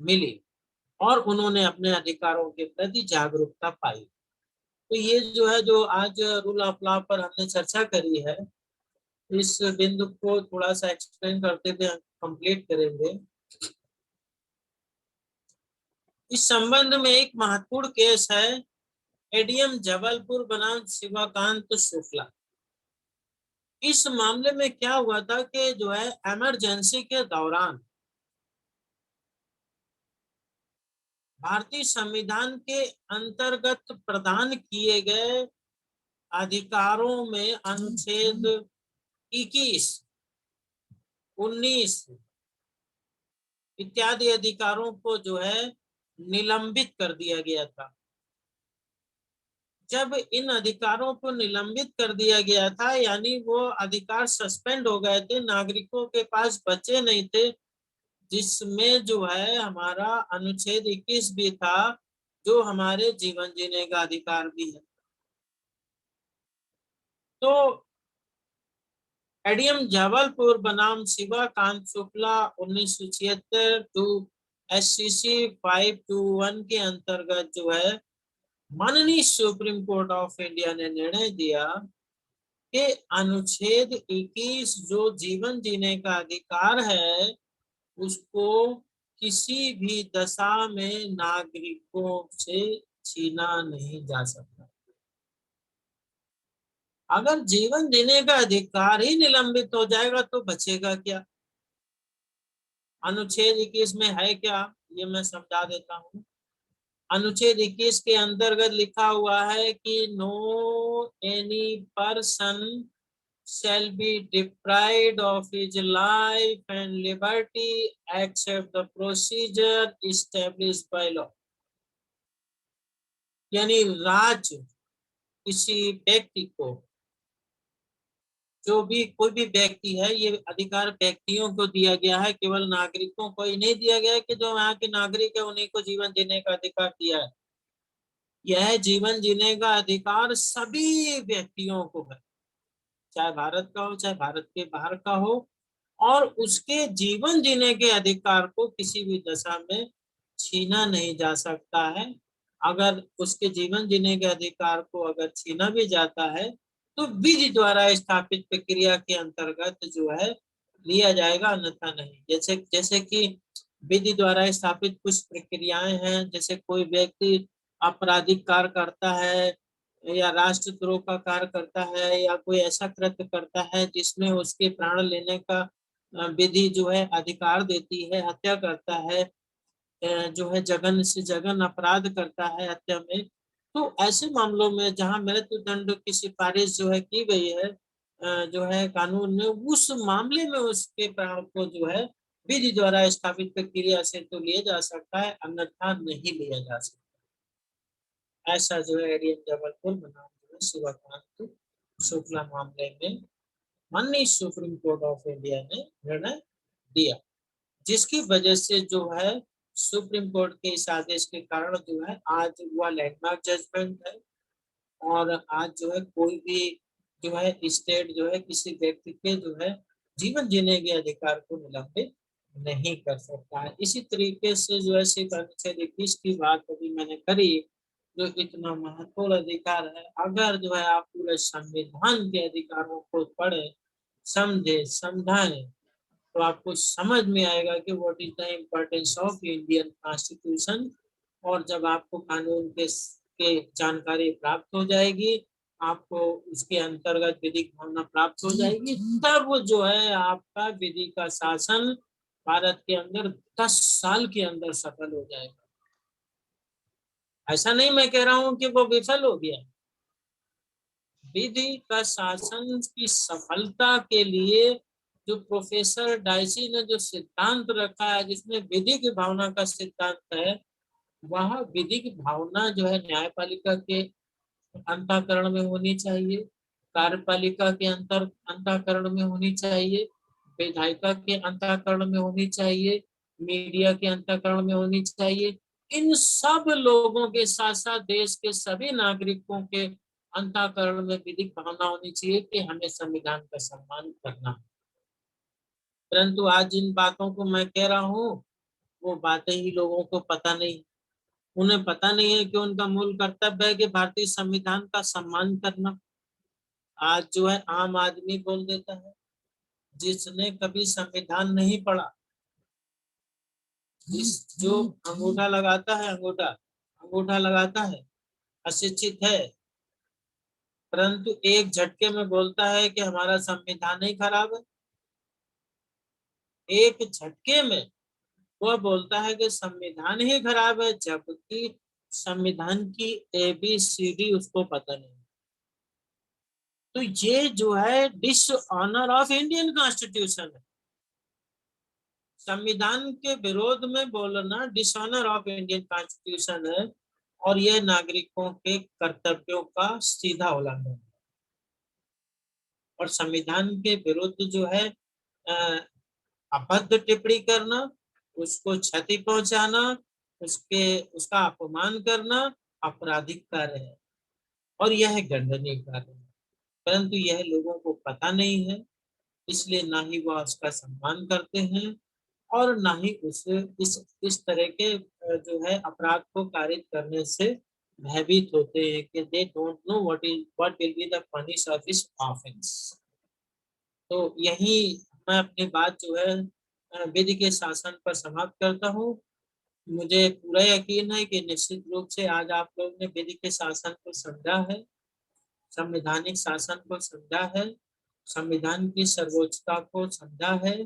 मिली और उन्होंने अपने अधिकारों के प्रति जागरूकता पाई। तो ये जो है, जो आज रूल ऑफ लॉ पर हमने चर्चा करी है, इस बिंदु को थोड़ा सा एक्सप्लेन करते हुए कंप्लीट करेंगे। इस संबंध में एक महत्वपूर्ण केस है एडीएम जबलपुर बनाम शिवकांत शुक्ला। इस मामले में क्या हुआ था कि जो है इमरजेंसी के दौरान भारतीय संविधान के अंतर्गत प्रदान किए गए अधिकारों में अनुच्छेद 21, 19 इत्यादि अधिकारों को जो है निलंबित कर दिया गया था। जब इन अधिकारों को निलंबित कर दिया गया था, यानी वो अधिकार सस्पेंड हो गए थे, नागरिकों के पास बचे नहीं थे, जिसमें जो है हमारा अनुच्छेद 21 भी था, जो हमारे जीवन जीने का अधिकार भी है। तो एडीएम जबलपुर बनाम शिवकांत शुक्ला 1976 टू SCC 521 के अंतर्गत जो है माननीय सुप्रीम कोर्ट ऑफ इंडिया ने निर्णय दिया कि अनुच्छेद 21 जो जीवन जीने का अधिकार है, उसको किसी भी दशा में नागरिकों से छीना नहीं जा सकता। अगर जीवन जीने का अधिकार ही निलंबित हो जाएगा तो बचेगा क्या? अनुच्छेद 21 में है क्या, ये मैं समझा देता हूँ। अनुच्छेद 21 के अंतर्गत लिखा हुआ है कि no any person shall be deprived of his life and liberty except the procedure established by law। यानी राज्य किसी व्यक्ति को, जो भी कोई भी व्यक्ति है, ये अधिकार व्यक्तियों को दिया गया है, केवल नागरिकों को ही नहीं दिया गया है कि जो यहाँ के नागरिक है उन्हीं को जीवन जीने का अधिकार दिया है। यह जीवन जीने का अधिकार सभी व्यक्तियों को है, चाहे भारत का हो चाहे भारत के बाहर का हो, और उसके जीवन जीने के अधिकार को किसी भी दशा में छीना नहीं जा सकता है। अगर उसके जीवन जीने के अधिकार को अगर छीना भी जाता है तो विधि द्वारा स्थापित प्रक्रिया के अंतर्गत जो है लिया जाएगा, अन्यथा नहीं। जैसे कि विधि द्वारा स्थापित कुछ प्रक्रियाएं हैं, जैसे कोई व्यक्ति आपराधिक कार्य करता है या राष्ट्रद्रोह का कार्य करता है या कोई ऐसा कृत्य करता है जिसमें उसके प्राण लेने का विधि जो है अधिकार देती है, हत्या करता है, जो है जघन से जघन अपराध करता है हत्या में, तो ऐसे मामलों में जहां मृत्यु दंड की सिफारिश जो है की गई है जो है कानून में, उस मामले में उसके प्राण को जो है विधि द्वारा स्थापित प्रक्रिया से तो लिया जा सकता है, अन्यथा नहीं लिया जा सकता। ऐसा जो है एडीएम जबलपुर बनाम शिवकांत शुक्ला मामले में माननीय सुप्रीम कोर्ट ऑफ इंडिया ने निर्णय दिया, जिसकी वजह से जो है सुप्रीम कोर्ट के इस आदेश के कारण जो है आज वह लैंडमार्क जजमेंट है, और आज जो है कोई भी जो है स्टेट जो है किसी व्यक्ति के जो है जीवन जीने के अधिकार को निलंबित नहीं कर सकता है। इसी तरीके से जो है सिर्फ अनुच्छेद 21 की बात अभी मैंने करी, जो इतना महत्वपूर्ण अधिकार है, अगर जो है आप पूरे संविधान के अधिकारों को पढ़े, समझे, समझाएं, तो आपको समझ में आएगा कि what is the importance of Indian constitution. और जब आपको कानून के जानकारी प्राप्त हो जाएगी, आपको उसके अंतर्गत विधिक भावना प्राप्त हो जाएगी, तब जो है आपका विधि का शासन भारत के अंदर 10 साल के अंदर सफल हो जाएगा। ऐसा नहीं मैं कह रहा हूं कि वो विफल हो गया। विधि का शासन की सफलता के लिए जो प्रोफेसर डाइसी ने जो सिद्धांत रखा है, जिसमें विधि की भावना का सिद्धांत है, वह विधि की भावना जो है न्यायपालिका के अंतःकरण में होनी चाहिए, कार्यपालिका के अंतःकरण में होनी चाहिए, विधायिका के अंतःकरण में होनी चाहिए, मीडिया के अंतःकरण में होनी चाहिए। इन सब लोगों के साथ साथ देश के सभी नागरिकों के अंतःकरण में विधिक भावना होनी चाहिए कि हमें संविधान का सम्मान करना। परंतु आज जिन बातों को मैं कह रहा हूँ, वो बातें ही लोगों को पता नहीं। उन्हें पता नहीं है कि उनका मूल कर्तव्य है कि भारतीय संविधान का सम्मान करना। आज जो है आम आदमी बोल देता है, जिसने कभी संविधान नहीं पढ़ा, जो अंगूठा लगाता है, अंगूठा लगाता है, अशिक्षित है, परंतु एक झटके में बोलता है कि हमारा संविधान ही खराब है। एक झटके में वह बोलता है कि संविधान ही खराब है, जबकि संविधान की ABCD उसको पता नहीं। तो ये जो है डिसऑनर ऑफ इंडियन कॉन्स्टिट्यूशन है। संविधान के विरोध में बोलना डिसऑनर ऑफ इंडियन कॉन्स्टिट्यूशन है, और यह नागरिकों के कर्तव्यों का सीधा उल्लंघन है। और संविधान के विरुद्ध जो है अभद्र टिप्पणी करना, उसको क्षति पहुंचाना, उसका अपमान करना आपराधिक कार्य है, और यह दंडनीय कार्य है। परंतु यह लोगों को पता नहीं है, इसलिए ना ही वह उसका सम्मान करते हैं और ना ही इस तरह के जो है अपराध को कारित करने से भयभीत होते हैं कि they don't know what will be the punish of this offence. तो यही मैं अपनी बात जो है विधि के शासन पर समाप्त करता हूँ। मुझे पूरा यकीन है कि निश्चित रूप से आज आप लोग ने विधि के शासन को समझा है, संवैधानिक शासन को समझा है, संविधान की सर्वोच्चता को समझा है,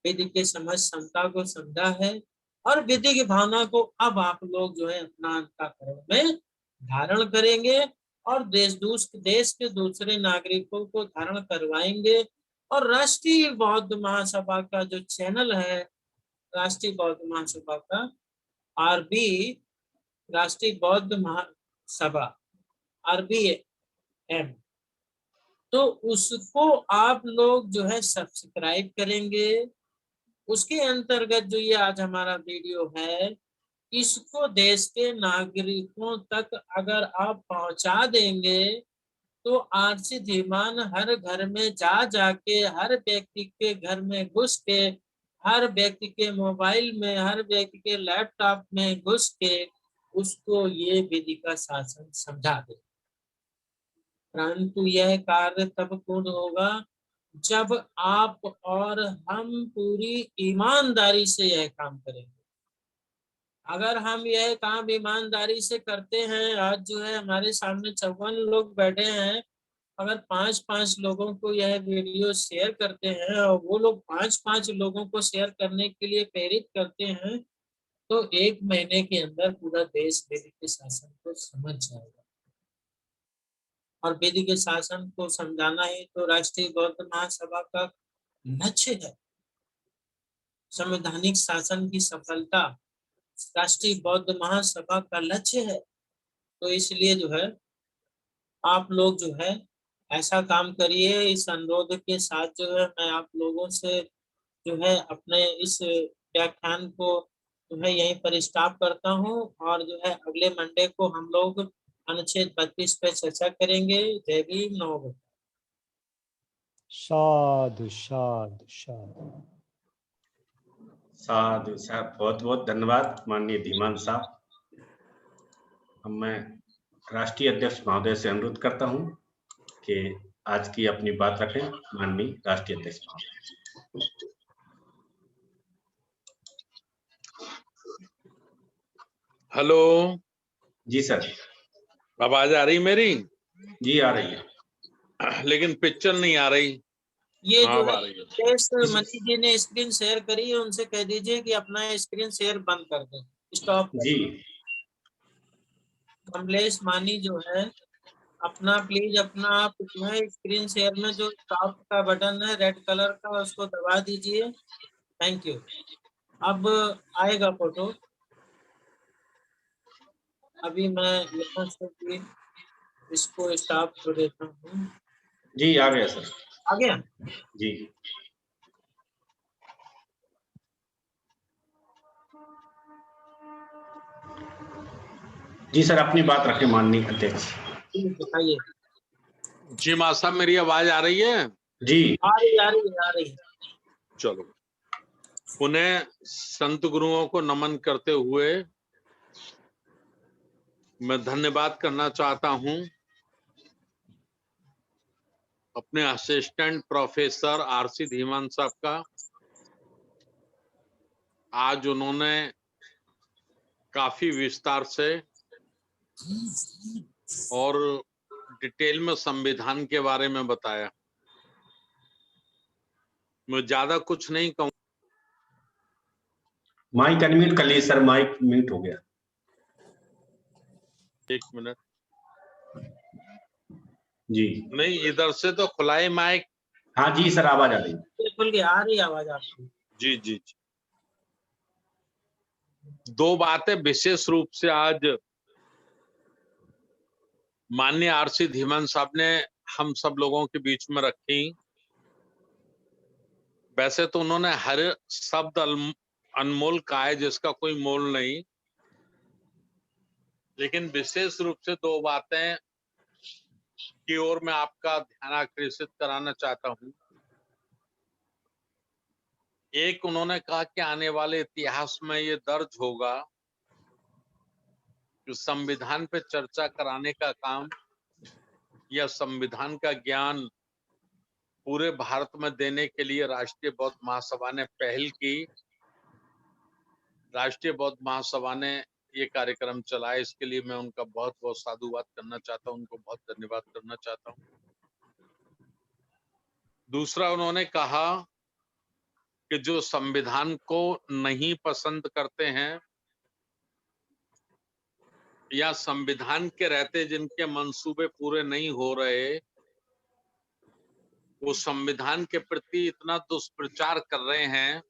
विधि के समझ क्षमता को समझा है, और विधि की भावना को अब आप लोग जो है अपना अंतःकरण में धारण करेंगे और देश के दूसरे नागरिकों को धारण करवाएंगे। और राष्ट्रीय बौद्ध महासभा का जो चैनल है, राष्ट्रीय बौद्ध महासभा का RB, राष्ट्रीय बौद्ध महासभा RBM, तो उसको आप लोग जो है सब्सक्राइब करेंगे। उसके अंतर्गत जो ये आज हमारा वीडियो है, इसको देश के नागरिकों तक अगर आप पहुंचा देंगे, तो आरसी धीमान हर घर में जाके, हर व्यक्ति के घर में घुस के, हर व्यक्ति के मोबाइल में, हर व्यक्ति के लैपटॉप में घुस के उसको ये विधि का शासन समझा दे। परंतु यह कार्य तब पूर्ण होगा जब आप और हम पूरी ईमानदारी से यह काम करेंगे। अगर हम यह काम ईमानदारी से करते हैं, आज जो है हमारे सामने 54 लोग बैठे हैं, अगर 5-5 लोगों को यह वीडियो शेयर करते हैं और वो लोग 5-5 लोगों को शेयर करने के लिए प्रेरित करते हैं, तो 1 महीने के अंदर पूरा देश विधि के शासन को समझ जाएगा। और विधि के शासन को समझाना ही तो राष्ट्रीय बौद्ध महासभा का लक्ष्य है। संवैधानिक शासन की सफलता राष्ट्रीय बौद्ध महासभा का लक्ष्य है। तो इसलिए जो है आप लोग जो है ऐसा काम करिए। इस अनुरोध के साथ जो है मैं आप लोगों से जो है अपने इस व्याख्यान को जो है यहीं पर स्टॉप करता हूँ, और जो है अगले मंडे को हम लोग अनुच्छेद 32 पे चर्चा करेंगे। जय भीम, नमो बुद्धाय। साधु साधु साधु साधु साहब, बहुत बहुत धन्यवाद माननीय धीमान साहब। अब मैं राष्ट्रीय अध्यक्ष महोदय से अनुरोध करता हूं कि आज की अपनी बात रखें। माननीय राष्ट्रीय अध्यक्ष महोदय। हेलो, जी सर। आवाज आ रही मेरी? जी आ रही है। लेकिन पिक्चर नहीं आ रही। ये हाँ, जो अब है आ रही है। कमलेश मनी जी ने स्क्रीन शेयर करी है, उनसे कह दीजिए कि अपना स्क्रीन शेयर बंद कर दें, स्टॉप कर जी दें। कमलेश मानी जो है अपना प्लीज अपना आप जो है स्क्रीन शेयर में जो टॉप का बटन है रेड कलर का, उसको दबा दीजिए। Thank you. अब आएगा फोटो। अभी मैं यहाँ से भी इसको स्टॉप कर देता हूँ। जी आ गया सर। आ गया। जी जी सर, अपनी बात रखें माननीय अध्यक्ष। बताइए। जी मां साहब, मेरी आवाज आ रही है? जी आ रही आ रही आ रही। चलो, पुनः संत गुरुओं को नमन करते हुए मैं धन्यवाद करना चाहता हूं अपने असिस्टेंट प्रोफेसर आरसी धीमान साहब का। आज उन्होंने काफी विस्तार से और डिटेल में संविधान के बारे में बताया। मैं ज्यादा कुछ नहीं कहूँ। माइक अनम्यूट कर लीजिए सर, माइक म्यूट हो गया। एक मिनट। जी नहीं, इधर से तो खुला है माइक। हाँ जी सर, आवाज आ रही है। बिल्कुल की आ रही आवाज आपकी। जी जी जी। दो बातें विशेष रूप से आज माननीय आरसी धीमान साहब ने हम सब लोगों के बीच में रखी। वैसे तो उन्होंने हर शब्द अनमोल कहा है जिसका कोई मोल नहीं, लेकिन विशेष रूप से दो बातें की ओर मैं आपका ध्यान आकर्षित कराना चाहता हूं। एक, उन्होंने कहा कि आने वाले इतिहास में ये दर्ज होगा कि संविधान पे चर्चा कराने का काम या संविधान का ज्ञान पूरे भारत में देने के लिए राष्ट्रीय बौद्ध महासभा ने पहल की। राष्ट्रीय बौद्ध महासभा ने ये कार्यक्रम चलाया, इसके लिए मैं उनका बहुत बहुत साधुवाद करना चाहता हूं, उनको बहुत धन्यवाद करना चाहता हूं। दूसरा, उन्होंने कहा कि जो संविधान को नहीं पसंद करते हैं या संविधान के रहते जिनके मंसूबे पूरे नहीं हो रहे, वो संविधान के प्रति इतना दुष्प्रचार कर रहे हैं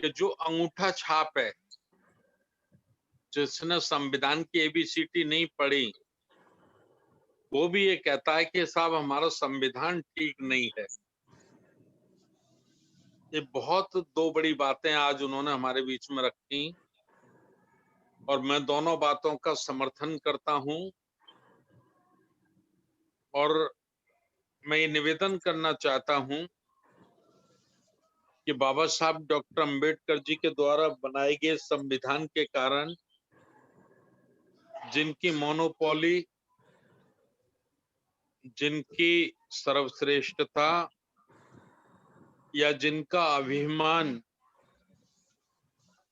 कि जो अंगूठा छाप है, जिसने संविधान की एबीसीडी नहीं पढ़ी, वो भी ये कहता है कि साहब हमारा संविधान ठीक नहीं है। ये बहुत दो बड़ी बातें आज उन्होंने हमारे बीच में रखी और मैं दोनों बातों का समर्थन करता हूं। और मैं ये निवेदन करना चाहता हूं कि बाबा साहब डॉक्टर अंबेडकर जी के द्वारा बनाए गए संविधान के कारण जिनकी मोनोपोली, जिनकी सर्वश्रेष्ठता या जिनका अभिमान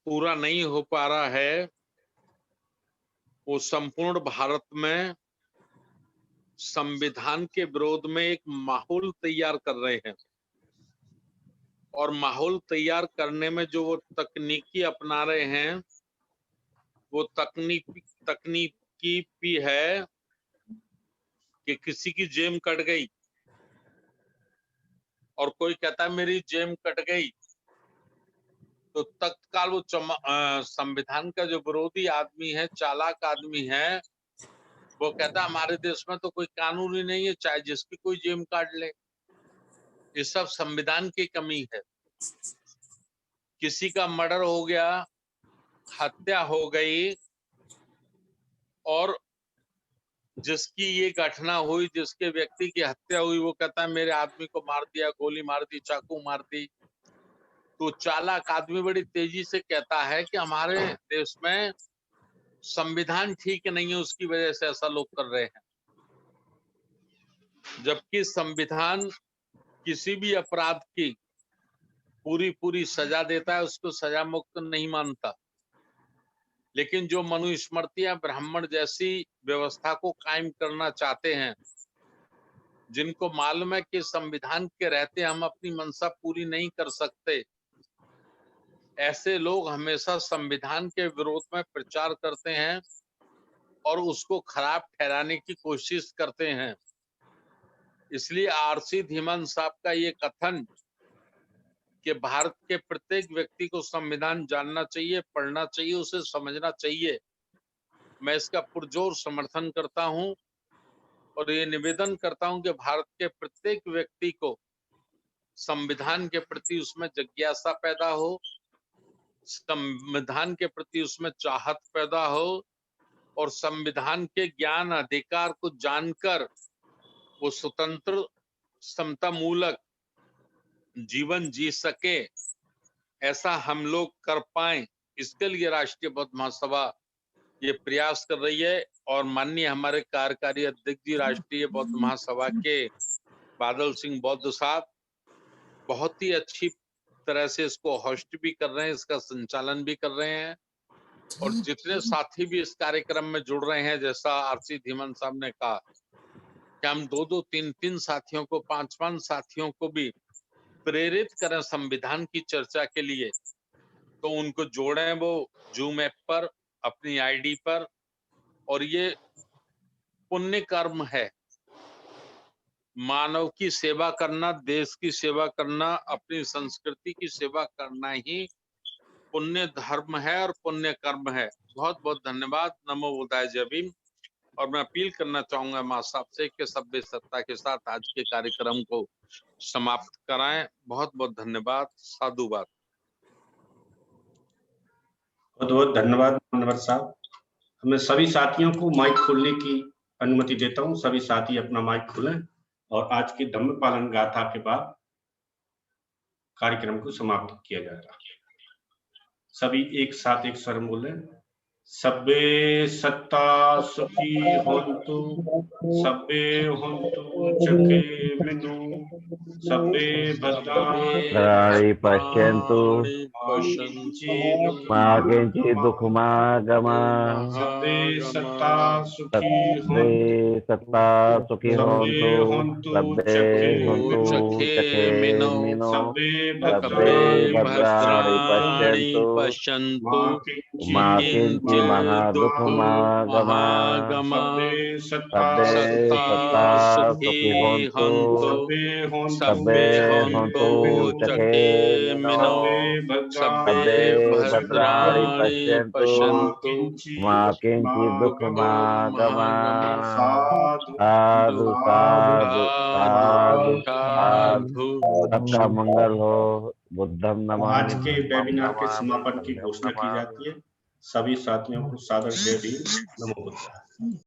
पूरा नहीं हो पा रहा है, वो संपूर्ण भारत में संविधान के विरोध में एक माहौल तैयार कर रहे हैं। और माहौल तैयार करने में जो वो तकनीकी अपना रहे हैं, वो तकनीकी भी है कि किसी की जेब कट गई और कोई कहता है मेरी जेब कट गई, तो तत्काल वो संविधान का जो विरोधी आदमी है, चालाक आदमी है, वो कहता है हमारे देश में तो कोई कानून ही नहीं है, चाहे जिसकी कोई जेब काट ले। ये सब संविधान की कमी है। किसी का मर्डर हो गया, हत्या हो गई, और जिसकी ये घटना हुई, जिसके व्यक्ति की हत्या हुई, वो कहता है मेरे आदमी को मार दिया, गोली मार दी, चाकू मार दी। तो चालाक आदमी बड़ी तेजी से कहता है कि हमारे देश में संविधान ठीक नहीं है, उसकी वजह से ऐसा लोग कर रहे हैं। जबकि संविधान किसी भी अपराध की पूरी सजा देता है, उसको सजा मुक्त नहीं मानता। लेकिन जो मनुस्मृतियां ब्राह्मण जैसी व्यवस्था को कायम करना चाहते हैं, जिनको मालूम है कि संविधान के रहते हम अपनी मंशा पूरी नहीं कर सकते, ऐसे लोग हमेशा संविधान के विरोध में प्रचार करते हैं और उसको खराब ठहराने की कोशिश करते हैं। इसलिए आरसी धीमान साहब का ये कथन कि भारत के प्रत्येक व्यक्ति को संविधान जानना चाहिए, पढ़ना चाहिए, उसे समझना चाहिए, मैं इसका पुरजोर समर्थन करता हूं और ये निवेदन करता हूं कि भारत के प्रत्येक व्यक्ति को संविधान के प्रति उसमें जिज्ञासा पैदा हो, संविधान के प्रति उसमें चाहत पैदा हो और संविधान के ज्ञान अधिकार को जानकर वो स्वतंत्र समता मूलक जीवन जी सके, ऐसा हम लोग कर पाए, इसके लिए राष्ट्रीय बौद्ध महासभा ये प्रयास कर रही है। और माननीय हमारे कार्यकारी अध्यक्ष जी राष्ट्रीय बौद्ध महासभा के बादल सिंह बौद्ध साहब बहुत ही अच्छी तरह से इसको होस्ट भी कर रहे हैं, इसका संचालन भी कर रहे हैं और जितने साथी भी इस कार्यक्रम में जुड़ रहे हैं, जैसा आरसी धीमान साहब ने कहा कि हम 2-2, 3-3 साथियों को, 5-5 साथियों को भी प्रेरित करें संविधान की चर्चा के लिए, तो उनको जोड़ें वो जूम ऐप पर, अपनी आईडी पर। और ये पुण्य कर्म है, मानव की सेवा करना, देश की सेवा करना, अपनी संस्कृति की सेवा करना ही पुण्य धर्म है और पुण्य कर्म है। बहुत बहुत धन्यवाद। नमो बुद्धाय, जय भीम। और मैं अपील करना चाहूंगा मां साहब से कि सभ्य सत्ता के साथ आज के कार्यक्रम को समाप्त कराएं। बहुत बहुत धन्यवाद। साधुवाद। बहुत बहुत धन्यवाद मानवर साहब। मैं सभी साथियों को माइक खोलने की अनुमति देता हूं। सभी साथी अपना माइक खोलें और आज की धम्म पालन गाथा के बाद कार्यक्रम को समाप्त किया जाएगा। सभी एक साथ एक स्वर बोलें। सब्बे सत्ता सुखी होन्तु, सब्बे होन्तु सुखिनो, सब्बे भद्राणि पश्यन्तु मा किञ्चित् दुःखमागमः। सब्बे सत्ता सुखी सब्बे सत्ता सुखी होन्तु, सब्बे होन्तु सुखिनो, सब्बे भद्राणि पश्यन्तु मा किञ्चित् महादुःखमागमः। सब्बे सत्ता सुखी होन्तु, सब्बे होन्तु सुखिनो, सब्बे भद्राणि पश्यन्तु मा किञ्चित् दुःखमागमः। साधु साधु साधु साधु। सबका मंगल हो। बुद्धं नमामि। आज के वेबिनार के समापन की घोषणा की जाती है। सभी साथियों को सादर जय भीम। नमो बुद्धाय।